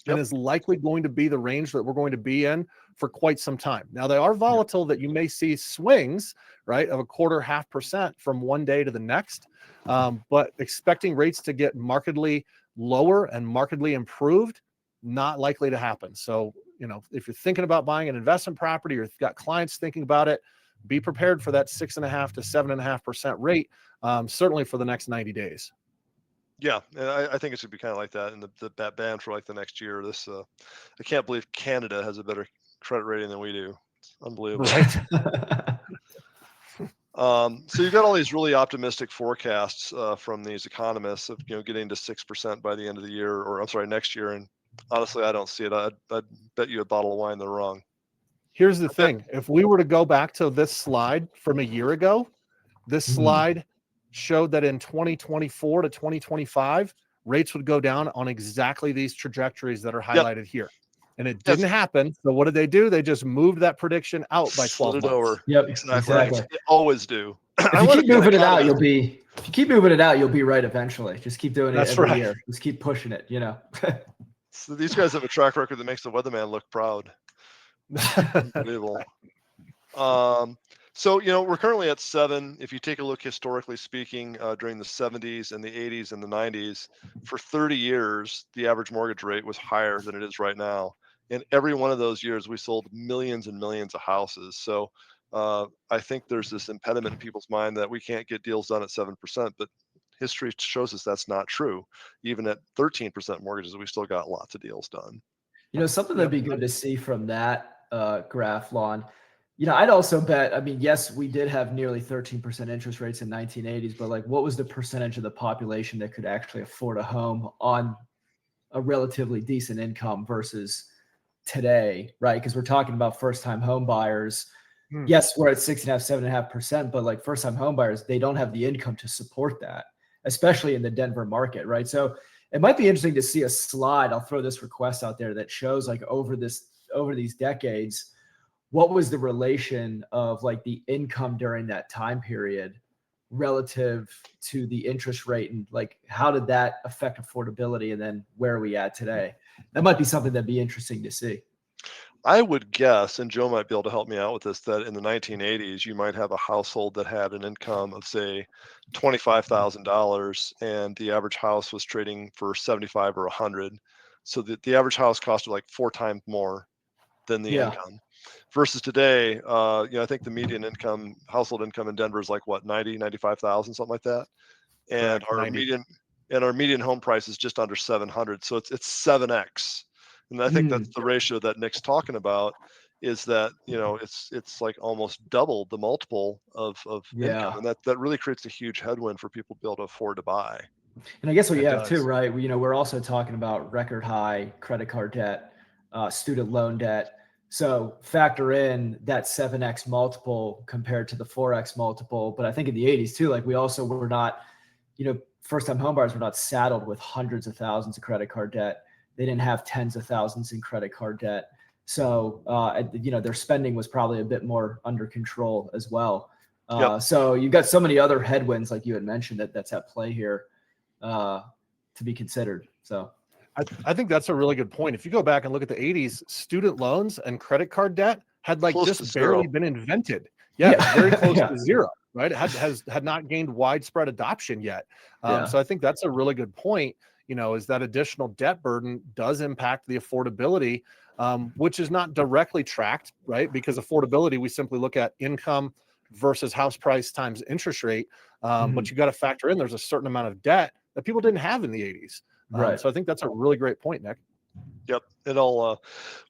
Speaker 2: And is likely going to be the range that we're going to be in for quite some time. Now, they are volatile that you may see swings, right, of 0.25% from one day to the next, but expecting rates to get markedly lower and markedly improved, not likely to happen. So, if you're thinking about buying an investment property or you've got clients thinking about it, be prepared for that 6.5 to 7.5% rate, certainly for the next 90 days.
Speaker 1: Yeah, and I think it should be kind of like that in that band for like the next year. I can't believe Canada has a better credit rating than we do. It's unbelievable.
Speaker 2: Right.
Speaker 1: So you've got all these really optimistic forecasts from these economists of getting to 6% by the end of the year, or I'm sorry, next year. And honestly, I don't see it. I'd bet you a bottle of wine they're wrong.
Speaker 2: Here's the thing: if we were to go back to this slide from a year ago, this slide showed that in 2024 to 2025, rates would go down on exactly these trajectories that are highlighted here. And it didn't happen. So what did they do? They just moved that prediction out by 12 months.
Speaker 1: Over.
Speaker 3: Yep,
Speaker 1: Exactly. They always do.
Speaker 3: If you keep moving it out, you'll be right eventually. Just keep doing it every year. Just keep pushing it,
Speaker 1: So these guys have a track record that makes the weatherman look proud. Unbelievable. So, we're currently at 7. If you take a look historically speaking, during the 70s and the 80s and the 90s, for 30 years, the average mortgage rate was higher than it is right now. In every one of those years, we sold millions and millions of houses. So I think there's this impediment in people's mind that we can't get deals done at 7%, but history shows us that's not true. Even at 13% mortgages, we still got lots of deals done.
Speaker 3: Something that'd be good to see from that graph, Lon. I'd also bet, yes, we did have nearly 13% interest rates in 1980s, but what was the percentage of the population that could actually afford a home on a relatively decent income versus today, right? Because we're talking about first-time home buyers. Yes, we're at 6.5, 7.5%, but first-time home buyers, they don't have the income to support that, especially in the Denver market, right? So it might be interesting to see a slide. I'll throw this request out there that shows over these decades, what was the relation of the income during that time period relative to the interest rate, and how did that affect affordability, and then where are we at today? That might be something that'd be interesting to see.
Speaker 1: I would guess, and Joe might be able to help me out with this, that in the 1980s, you might have a household that had an income of, say, $25,000, and the average house was trading for 75 or 100. So the average house costed 4 times more than the income. Versus today, I think the median household income in Denver is 90, 95,000, something like that. And our median home price is just under 700. So it's 7x. And I think that's the ratio that Nick's talking about, is that, it's almost double the multiple of income. And that really creates a huge headwind for people to be able to afford to buy.
Speaker 3: And I guess what you have too, right? We're also talking about record high credit card debt, student loan debt. So factor in that 7x multiple compared to the 4x multiple. But I think in the 80s too, we also were not, first-time homebuyers were not saddled with hundreds of thousands of credit card debt. They didn't have tens of thousands in credit card debt. So, their spending was probably a bit more under control as well. So you've got so many other headwinds, like you had mentioned, that's at play here to be considered. So
Speaker 2: I think that's a really good point. If you go back and look at the 80s, student loans and credit card debt had just barely been invented. Very close to zero, right? It had not gained widespread adoption yet. So I think that's a really good point. is that additional debt burden does impact the affordability, which is not directly tracked, right? Because affordability, we simply look at income versus house price times interest rate. But you got to factor in there's a certain amount of debt that people didn't have in the 80s.
Speaker 3: Right.
Speaker 2: So I think that's a really great point, Nick.
Speaker 1: Yep. It all,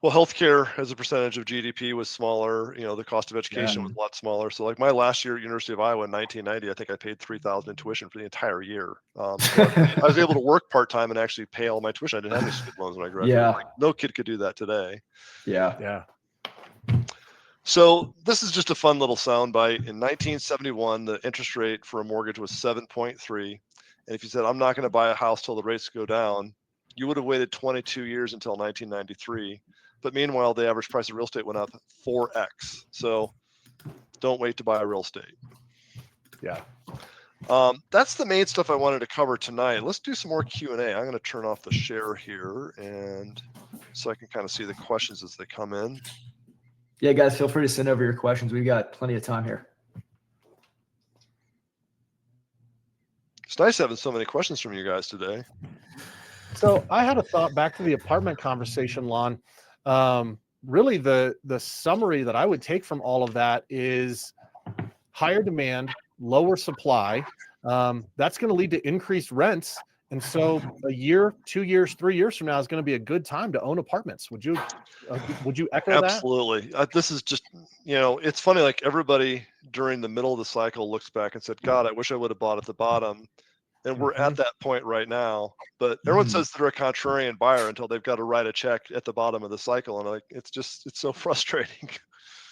Speaker 1: well, healthcare as a percentage of GDP was smaller. The cost of education was a lot smaller. So like my last year at University of Iowa in 1990, I think I paid $3,000 in tuition for the entire year. So I was able to work part-time and actually pay all my tuition. I didn't have any student loans when I graduated.
Speaker 3: Yeah.
Speaker 1: Like, no kid could do that today.
Speaker 3: Yeah.
Speaker 1: So this is just a fun little soundbite. In 1971, the interest rate for a mortgage was 7.3. And if you said, I'm not going to buy a house till the rates go down, you would have waited 22 years until 1993. But meanwhile, the average price of real estate went up 4x. So don't wait to buy real estate.
Speaker 2: Yeah.
Speaker 1: That's the main stuff I wanted to cover tonight. Let's do some more Q&A. I'm going to turn off the share here, and so I can kind of see the questions as they come in.
Speaker 3: Yeah, guys, feel free to send over your questions. We've got plenty of time here.
Speaker 1: It's nice having so many questions from you guys today.
Speaker 2: So I had a thought back to the apartment conversation, Lon. Really, the summary that I would take from all of that is higher demand, lower supply. That's going to lead to increased rents. And so a year, 2 years, 3 years from now is going to be a good time to own apartments. Would you echo that?
Speaker 1: Absolutely. This is just, it's funny, like everybody during the middle of the cycle looks back and said, God, I wish I would have bought at the bottom. And we're at that point right now. But everyone says they're a contrarian buyer until they've got to write a check at the bottom of the cycle. And it's so frustrating.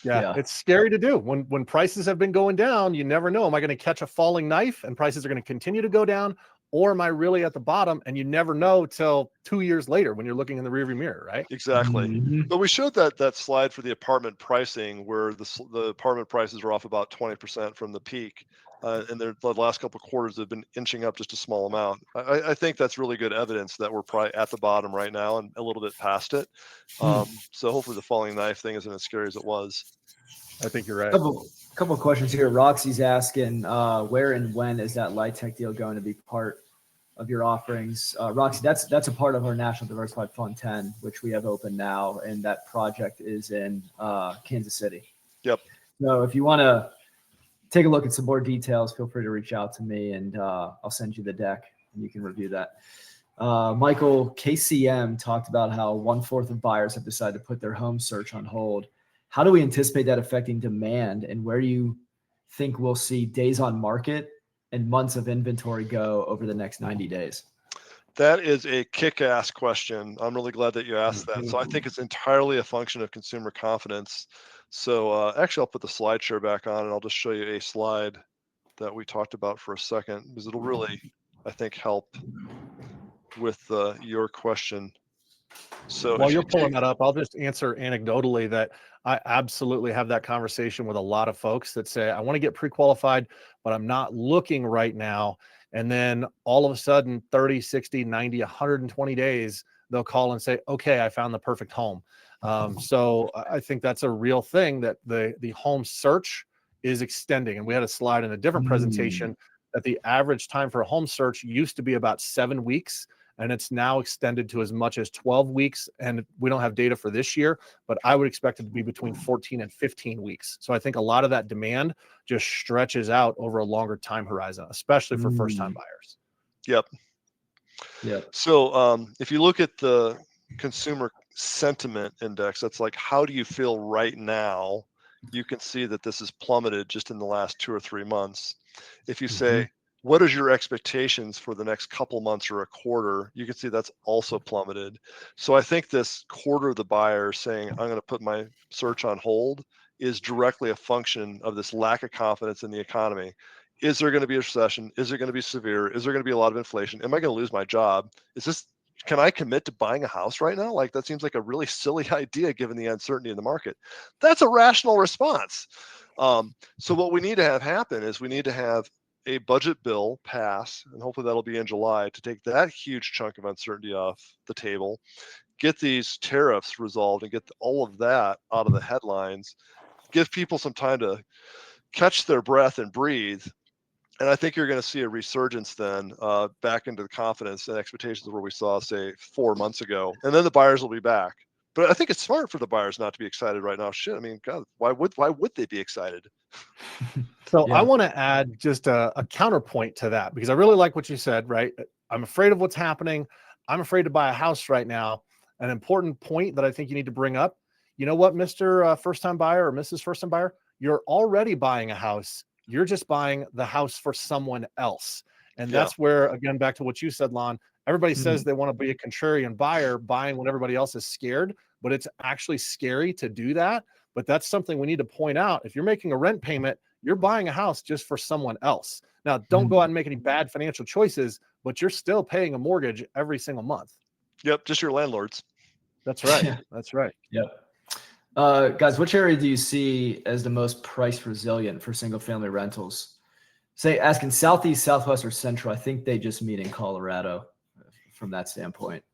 Speaker 2: Yeah, it's scary to do. When prices have been going down, you never know. Am I going to catch a falling knife and prices are going to continue to go down? Or am I really at the bottom? And you never know till 2 years later when you're looking in the rearview mirror, right?
Speaker 1: Exactly. But we showed that slide for the apartment pricing where the apartment prices are off about 20% from the peak. And the last couple of quarters have been inching up just a small amount. I think that's really good evidence that we're probably at the bottom right now and a little bit past it. So hopefully the falling knife thing isn't as scary as it was.
Speaker 2: I think you're right.
Speaker 3: Couple of questions here. Roxy's asking, where and when is that LIHTC deal going to be part of your offerings? Roxy, that's a part of our National Diversified Fund 10, which we have open now, and that project is in Kansas City.
Speaker 1: Yep.
Speaker 3: So if you want to take a look at some more details, feel free to reach out to me, and I'll send you the deck, and you can review that. Michael, KCM talked about how 1/4 of buyers have decided to put their home search on hold. How do we anticipate that affecting demand, and where do you think we'll see days on market and months of inventory go over the next 90 days?
Speaker 1: That is a kick-ass question. I'm really glad that you asked that. So I think it's entirely a function of consumer confidence. So actually, I'll put the slide share back on, and I'll just show you a slide that we talked about for a second, because it'll really, I think, help with your question. So
Speaker 2: while you're pulling that up, I'll just answer anecdotally that I absolutely have that conversation with a lot of folks that say, I want to get pre-qualified, but I'm not looking right now. And then all of a sudden, 30, 60, 90, 120 days, they'll call and say, okay, I found the perfect home. So I think that's a real thing, that the home search is extending. And we had a slide in a different presentation that the average time for a home search used to be about 7 weeks. And it's now extended to as much as 12 weeks. And we don't have data for this year, but I would expect it to be between 14 and 15 weeks. So I think a lot of that demand just stretches out over a longer time horizon, especially for first-time buyers.
Speaker 1: Yep. So if you look at the consumer sentiment index, that's like, how do you feel right now? You can see that this has plummeted just in the last 2 or 3 months. If you say, what is your expectations for the next couple months or a quarter? You can see that's also plummeted. So I think this quarter of the buyers saying, I'm going to put my search on hold is directly a function of this lack of confidence in the economy. Is there going to be a recession? Is it going to be severe? Is there going to be a lot of inflation? Am I going to lose my job? Can I commit to buying a house right now? Like, that seems like a really silly idea given the uncertainty in the market. That's a rational response. So what we need to have happen is we need to have a budget bill pass, and hopefully that'll be in July, to take that huge chunk of uncertainty off the table, get these tariffs resolved, and get all of that out of the headlines, give people some time to catch their breath and breathe, And I think you're going to see a resurgence then back into the confidence and expectations where we saw, say, 4 months ago. And then the buyers will be back. But I think it's smart for the buyers not to be excited right now. Shit, I mean, God, why would they be excited?
Speaker 2: So I
Speaker 3: Yeah.
Speaker 2: want to add just a counterpoint to that, because I really like what you said, right? I'm afraid of what's happening. I'm afraid to buy a house right now. An important point that I think you need to bring up. You know what, Mr. First-time buyer or Mrs. First-time buyer, you're already buying a house. You're just buying the house for someone else. And
Speaker 1: Yeah.
Speaker 2: that's where, again, back to what you said, Lon, everybody says
Speaker 3: Mhm.
Speaker 2: they want to be a contrarian buyer, buying when everybody else is scared, but it's actually scary to do that. But that's something we need to point out. If you're making a rent payment, you're buying a house just for someone else. Now, don't go out
Speaker 3: Mhm.
Speaker 2: and make any bad financial choices, but you're still paying a mortgage every single month.
Speaker 1: Yep. Just your landlords.
Speaker 2: That's right.
Speaker 3: Yeah.
Speaker 2: That's right.
Speaker 3: Yep. Guys, which area do you see as the most price resilient for single family rentals? Say, asking Southeast, Southwest, or Central. I think they just meet in Colorado from that standpoint.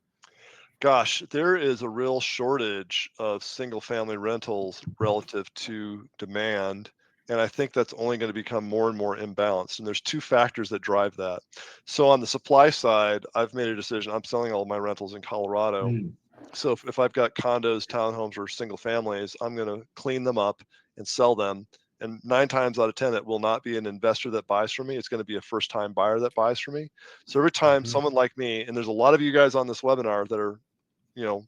Speaker 1: Gosh, there is a real shortage of single family rentals relative to demand. And I think that's only going to become more and more imbalanced. And there's two factors that drive that. So on the supply side, I've made a decision. I'm selling all my rentals in Colorado.
Speaker 3: Mm.
Speaker 1: So if I've got condos, townhomes, or single families, I'm going to clean them up and sell them. And 9 times out of 10, it will not be an investor that buys from me. It's going to be a first time buyer that buys from me. So every time
Speaker 3: Mhm.
Speaker 1: someone like me, and there's a lot of you guys on this webinar that are,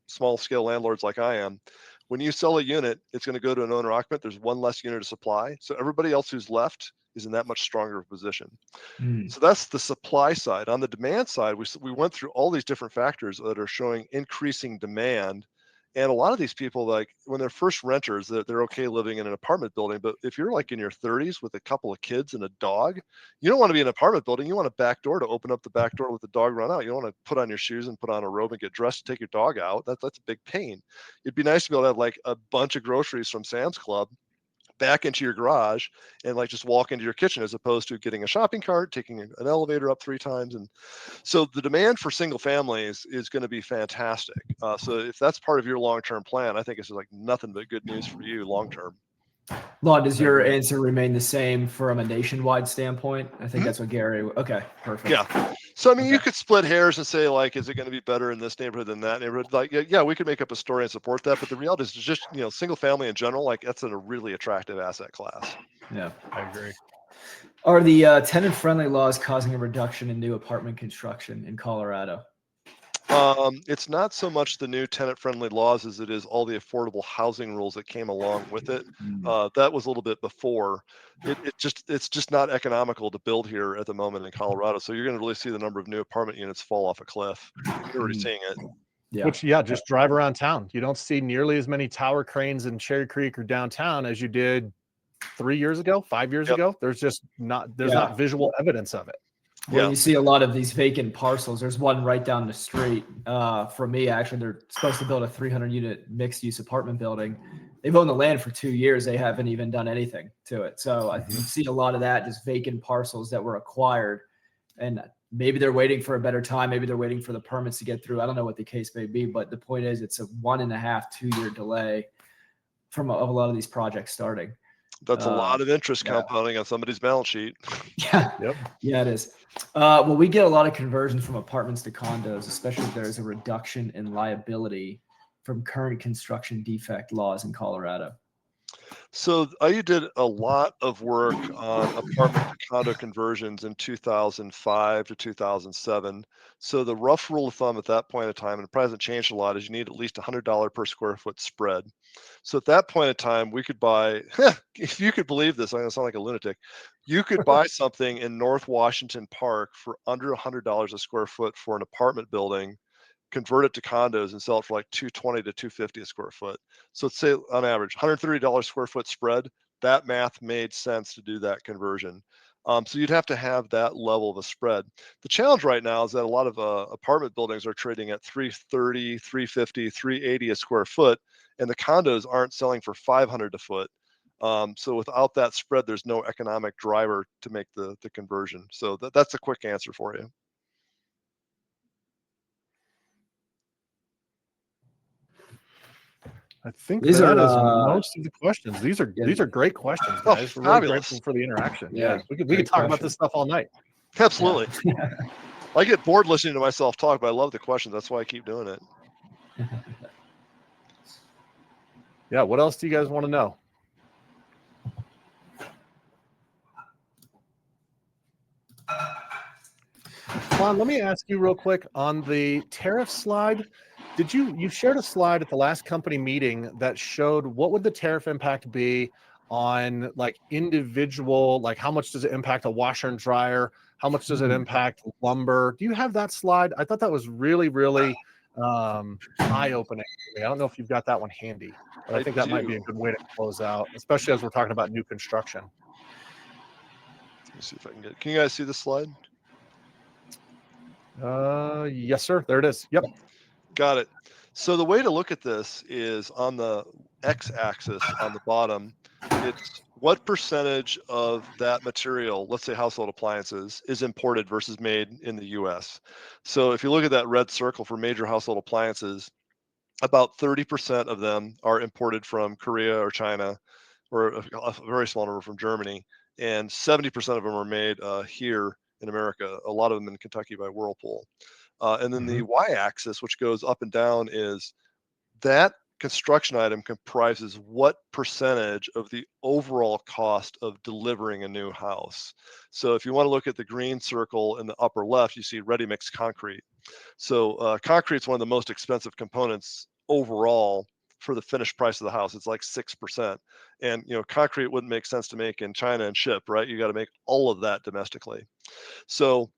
Speaker 1: small scale landlords like I am, when you sell a unit, it's going to go to an owner occupant. There's one less unit of supply. So everybody else who's left is in that much stronger of a position.
Speaker 3: Mm.
Speaker 1: So that's the supply side. On the demand side, we went through all these different factors that are showing increasing demand. And a lot of these people, like when they're first renters, they're okay living in an apartment building. But if you're like in your 30s with a couple of kids and a dog, you don't want to be in an apartment building. You want a back door to open up the back door, let the dog run out. You don't want to put on your shoes and put on a robe and get dressed to take your dog out. That's a big pain. It'd be nice to be able to have like a bunch of groceries from Sam's Club back into your garage and like just walk into your kitchen, as opposed to getting a shopping cart, taking an elevator up 3 times. And so the demand for single families is going to be fantastic. So if that's part of your long-term plan, I think it's like nothing but good news for you long-term.
Speaker 3: Lon, does
Speaker 2: I
Speaker 3: your
Speaker 2: agree.
Speaker 3: answer remain the same from a nationwide standpoint? I think
Speaker 1: Mhm.
Speaker 3: that's what Gary. Okay, perfect.
Speaker 1: Yeah. So I mean, you
Speaker 3: Okay.
Speaker 1: could split hairs and say like, is it going to be better in this neighborhood than that neighborhood? Like, yeah, we could make up a story and support that. But the reality is just, single family in general, like that's a really attractive asset class.
Speaker 3: Yeah.
Speaker 2: I agree.
Speaker 3: Are the tenant-friendly laws causing a reduction in new apartment construction in Colorado?
Speaker 1: It's not so much the new tenant-friendly laws as it is all the affordable housing rules that came along with it.
Speaker 3: Mm.
Speaker 1: That was a little bit before. It's just not economical to build here at the moment in Colorado. So you're going to really see the number of new apartment units fall off a cliff. You're already
Speaker 3: Mm.
Speaker 1: seeing it.
Speaker 3: Yeah.
Speaker 2: Which, yeah, just drive around town. You don't see nearly as many tower cranes in Cherry Creek or downtown as you did 3 years ago, 5 years
Speaker 1: Yep.
Speaker 2: ago. There's not
Speaker 3: Yeah.
Speaker 2: visual evidence of it.
Speaker 3: Well,
Speaker 1: Yeah.
Speaker 3: you see a lot of these vacant parcels. There's one right down the street from me. Actually, they're supposed to build a 300-unit mixed-use apartment building. They've owned the land for 2 years. They haven't even done anything to it. So I
Speaker 2: Mhm.
Speaker 3: see a lot of that, just vacant parcels that were acquired, and maybe they're waiting for a better time. Maybe they're waiting for the permits to get through. I don't know what the case may be, but the point is, it's a 1.5, 2 year delay from a lot of these projects starting.
Speaker 1: That's a lot of interest
Speaker 3: Yeah.
Speaker 1: compounding on somebody's balance sheet.
Speaker 3: Yeah.
Speaker 2: Yep.
Speaker 3: Yeah, it is. Well, we get a lot of conversions from apartments to condos, especially if there's a reduction in liability from current construction defect laws in Colorado.
Speaker 1: So I did a lot of work on apartment to condo conversions in 2005 to 2007. So the rough rule of thumb at that point in time, and it probably hasn't changed a lot, is you need at least $100 per square foot spread. So at that point in time, we could buy, if you could believe this, I'm going to sound like a lunatic. You could buy something in North Washington Park for under $100 a square foot for an apartment building, convert it to condos and sell it for like 220 to 250 a square foot. So let's say on average, $130 square foot spread. That math made sense to do that conversion. So you'd have to have that level of a spread. The challenge right now is that a lot of apartment buildings are trading at 330, 350, 380 a square foot, and the condos aren't selling for 500 a foot. So without that spread, there's no economic driver to make the conversion. So that's a quick answer for you.
Speaker 2: I think
Speaker 3: These
Speaker 2: that
Speaker 3: are
Speaker 2: is most of the questions. These are great questions,
Speaker 1: Oh,
Speaker 2: guys. We're really
Speaker 1: fabulous.
Speaker 2: grateful for the interaction.
Speaker 3: Yeah,
Speaker 2: Yeah, we could
Speaker 3: great
Speaker 2: talk about
Speaker 3: question.
Speaker 2: this stuff all night.
Speaker 1: Absolutely.
Speaker 3: Yeah.
Speaker 1: I get bored listening to myself talk, but I love the questions. That's why I keep doing it.
Speaker 2: Yeah, what else do you guys want to know? Juan, let me ask you real quick on the tariff slide. You shared a slide at the last company meeting that showed what would the tariff impact be on like individual, like how much does it impact a washer and dryer? How much does it impact lumber? Do you have that slide? I thought that was really, really eye-opening to me. I don't know if you've got that one handy, but I think that might be a good way to close out, especially as we're talking about new construction.
Speaker 1: Let me see if I can get it. Can you guys see the slide?
Speaker 2: Yes, sir. There it is. Yep.
Speaker 1: Got it. So the way to look at this is on the x-axis on the bottom, it's what percentage of that material, let's say household appliances, is imported versus made in the US. So if you look at that red circle for major household appliances, about 30% of them are imported from Korea or China, or a very small number from Germany, and 70% of them are made here in America, a lot of them in Kentucky by Whirlpool. And then the y-axis, which goes up and down, is that construction item comprises what percentage of the overall cost of delivering a new house. So if you want to look at the green circle in the upper left, you see ready-mix concrete. So concrete is one of the most expensive components overall for the finished price of the house. It's like 6%. And concrete wouldn't make sense to make in China and ship, right? You got to make all of that domestically. So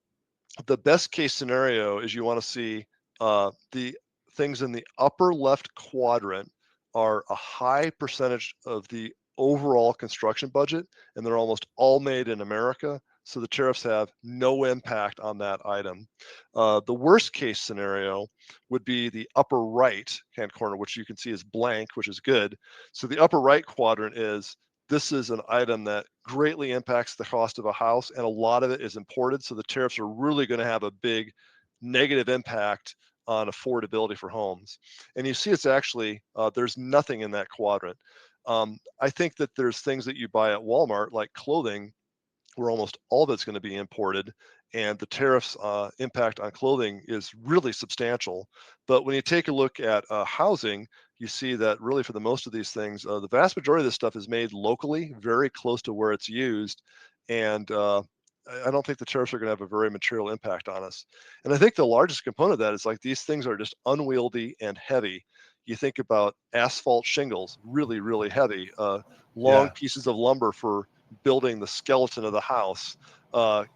Speaker 1: the best case scenario is you want to see the things in the upper left quadrant are a high percentage of the overall construction budget, and they're almost all made in America. So the tariffs have no impact on that item. The worst case scenario would be the upper right hand corner, which you can see is blank, which is good. So the upper right quadrant is this is an item that greatly impacts the cost of a house, and a lot of it is imported. So the tariffs are really going to have a big negative impact on affordability for homes. And you see it's actually, there's nothing in that quadrant. I think that there's things that you buy at Walmart, like clothing, where almost all of it's going to be imported, and the tariffs impact on clothing is really substantial. But when you take a look at housing, you see that really for the most of these things, the vast majority of this stuff is made locally, very close to where it's used, and I don't think the tariffs are going to have a very material impact on us. And I think the largest component of that is like these things are just unwieldy and heavy. You think about asphalt shingles, really, really heavy, long pieces of lumber for building the skeleton of the house,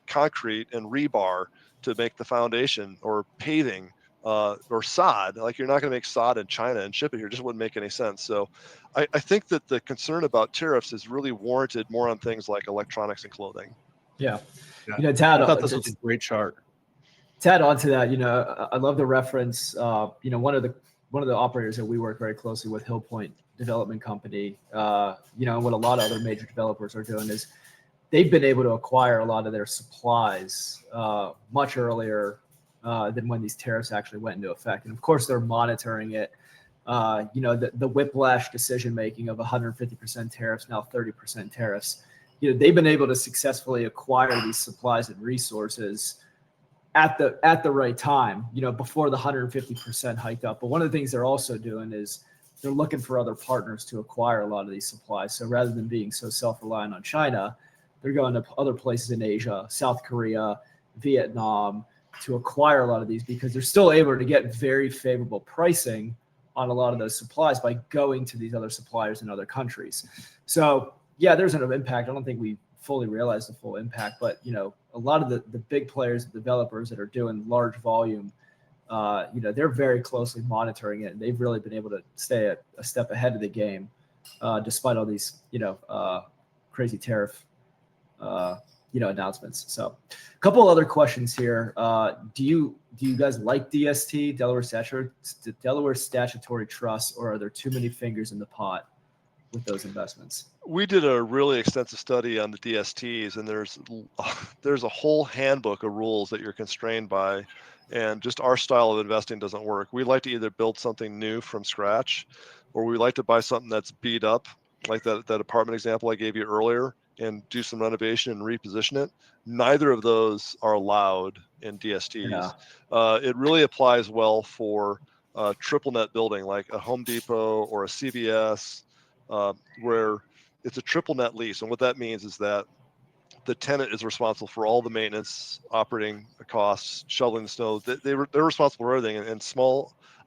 Speaker 1: concrete and rebar to make the foundation, or paving, or sod. Like you're not going to make sod in China and ship it here. It just wouldn't make any sense. So I think that the concern about tariffs is really warranted more on things like electronics and clothing.
Speaker 3: Yeah.
Speaker 2: Tad, I thought this was a great chart.
Speaker 3: To add on to that, I love the reference. One of the operators that we work very closely with, Hill Point Development Company, what a lot of other major developers are doing is they've been able to acquire a lot of their supplies much earlier than when these tariffs actually went into effect. And of course, they're monitoring it. The whiplash decision making of 150% tariffs, now 30% tariffs. They've been able to successfully acquire these supplies and resources at the right time, before the 150% hike up. But one of the things they're also doing is they're looking for other partners to acquire a lot of these supplies. So rather than being so self-reliant on China, they're going to other places in Asia, South Korea, Vietnam, to acquire a lot of these, because they're still able to get very favorable pricing on a lot of those supplies by going to these other suppliers in other countries. So yeah, there's an impact. I don't think we fully realize the full impact, but a lot of the big players, the developers that are doing large volume, they're very closely monitoring it, and they've really been able to stay a step ahead of the game, despite all these crazy tariff announcements. So a couple of other questions here. Do you guys like DST, Delaware Statutory Trust, or are there too many fingers in the pot with those investments?
Speaker 1: We did a really extensive study on the DSTs, and there's a whole handbook of rules that you're constrained by. And just our style of investing doesn't work. We like to either build something new from scratch, or we like to buy something that's beat up, like that apartment example I gave you earlier, and do some renovation and reposition it. Neither of those are allowed in
Speaker 3: Yeah.
Speaker 1: DSTs. It really applies well for triple net building, like a Home Depot or a CVS, where it's a triple net lease. And what that means is that the tenant is responsible for all the maintenance, operating costs, shoveling the snow. They're responsible for everything, and a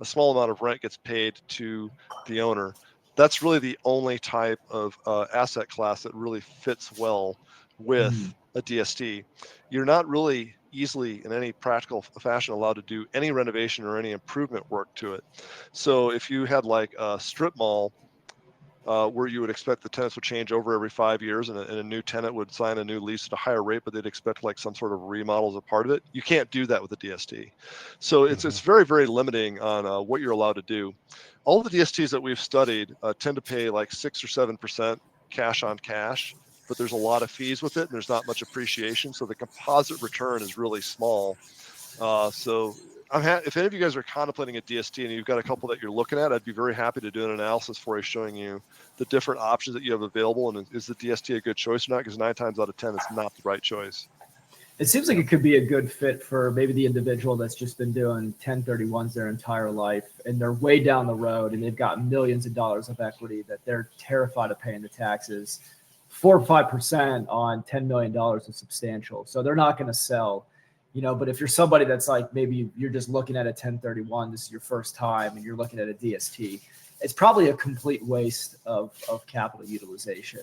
Speaker 1: small amount of rent gets paid to the owner. That's really the only type of asset class that really fits well with
Speaker 3: Mhm.
Speaker 1: a DST. You're not really easily in any practical fashion allowed to do any renovation or any improvement work to it. So if you had like a strip mall where you would expect the tenants would change over every 5 years, and a new tenant would sign a new lease at a higher rate, but they'd expect like some sort of remodel as a part of it. You can't do that with a DST. So it's
Speaker 2: Mhm.
Speaker 1: very, very limiting on what you're allowed to do. All the DSTs that we've studied tend to pay like 6 or 7% cash on cash, but there's a lot of fees with it, and there's not much appreciation. So the composite return is really small. So if any of you guys are contemplating a DST and you've got a couple that you're looking at, I'd be very happy to do an analysis for you, showing you the different options that you have available, and is the DST a good choice or not? Because 9 times out of 10, it's not the right choice.
Speaker 3: It seems like it could be a good fit for maybe the individual that's just been doing 1031s their entire life, and they're way down the road and they've got millions of dollars of equity that they're terrified of paying the taxes. 4 or 5% on $10 million is substantial. So they're not going to sell, but if you're somebody that's like, maybe you're just looking at a 1031, this is your first time and you're looking at a DST, it's probably a complete waste of capital utilization.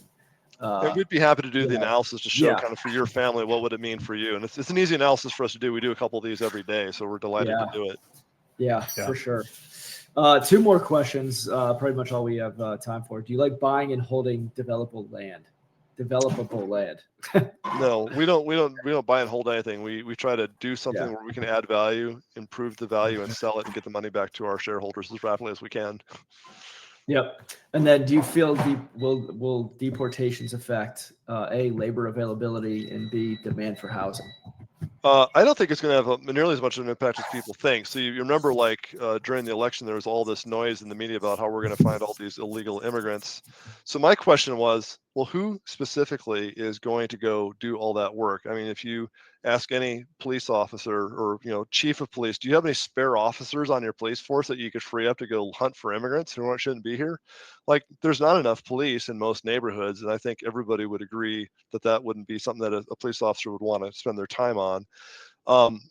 Speaker 1: And we'd be happy to do the
Speaker 3: Yeah.
Speaker 1: analysis to show kind of for your family, what would it mean for you? And it's an easy analysis for us to do. We do a couple of these every day, so we're delighted to do it.
Speaker 3: Yeah, for sure. 2 more questions, pretty much all we have time for. Do you like buying and holding developable land?
Speaker 1: No, we don't buy and hold anything. We try to do something where we can add value, improve the value, and sell it and get the money back to our shareholders as rapidly as we can.
Speaker 3: Yep. And then, do you feel will deportations affect labor availability and B, demand for housing?
Speaker 1: I don't think it's going to have nearly as much of an impact as people think. So you remember, like during the election, there was all this noise in the media about how we're going to find all these illegal immigrants. So my question was, well, who specifically is going to go do all that work? I mean, if you ask any police officer or chief of police, do you have any spare officers on your police force that you could free up to go hunt for immigrants who shouldn't be here? Like, there's not enough police in most neighborhoods, and I think everybody would agree that that wouldn't be something that a police officer would want to spend their time on.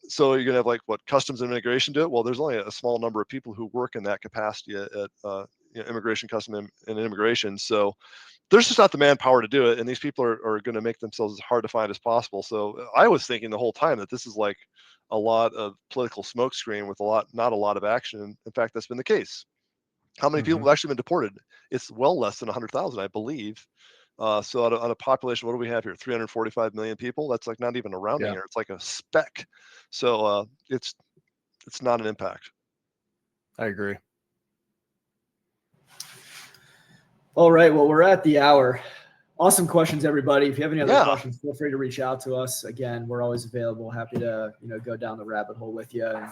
Speaker 1: So you're gonna have like what customs and immigration do it? Well, there's only a small number of people who work in that capacity at immigration, custom, and immigration. So there's just not the manpower to do it, and these people are going to make themselves as hard to find as possible. So I was thinking the whole time that this is like a lot of political smokescreen with not a lot of action. In fact, that's been the case. How many people have actually been deported? It's well less than 100,000, I believe. So on a population, what do we have here? 345 million people. That's like not even a rounding error. It's like a speck. So it's not an impact.
Speaker 2: I agree.
Speaker 3: All right. Well, we're at the hour. Awesome questions, everybody. If you have any other
Speaker 1: Yeah.
Speaker 3: questions, feel free to reach out to us. Again, we're always available. Happy to go down the rabbit hole with you and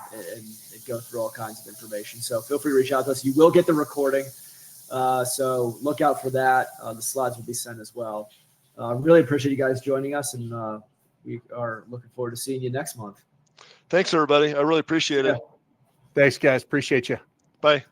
Speaker 3: go through all kinds of information. So feel free to reach out to us. You will get the recording. So look out for that. The slides will be sent as well. Really appreciate you guys joining us, and we are looking forward to seeing you next month.
Speaker 1: Thanks, everybody. I really appreciate it.
Speaker 2: Thanks, guys. Appreciate you.
Speaker 1: Bye.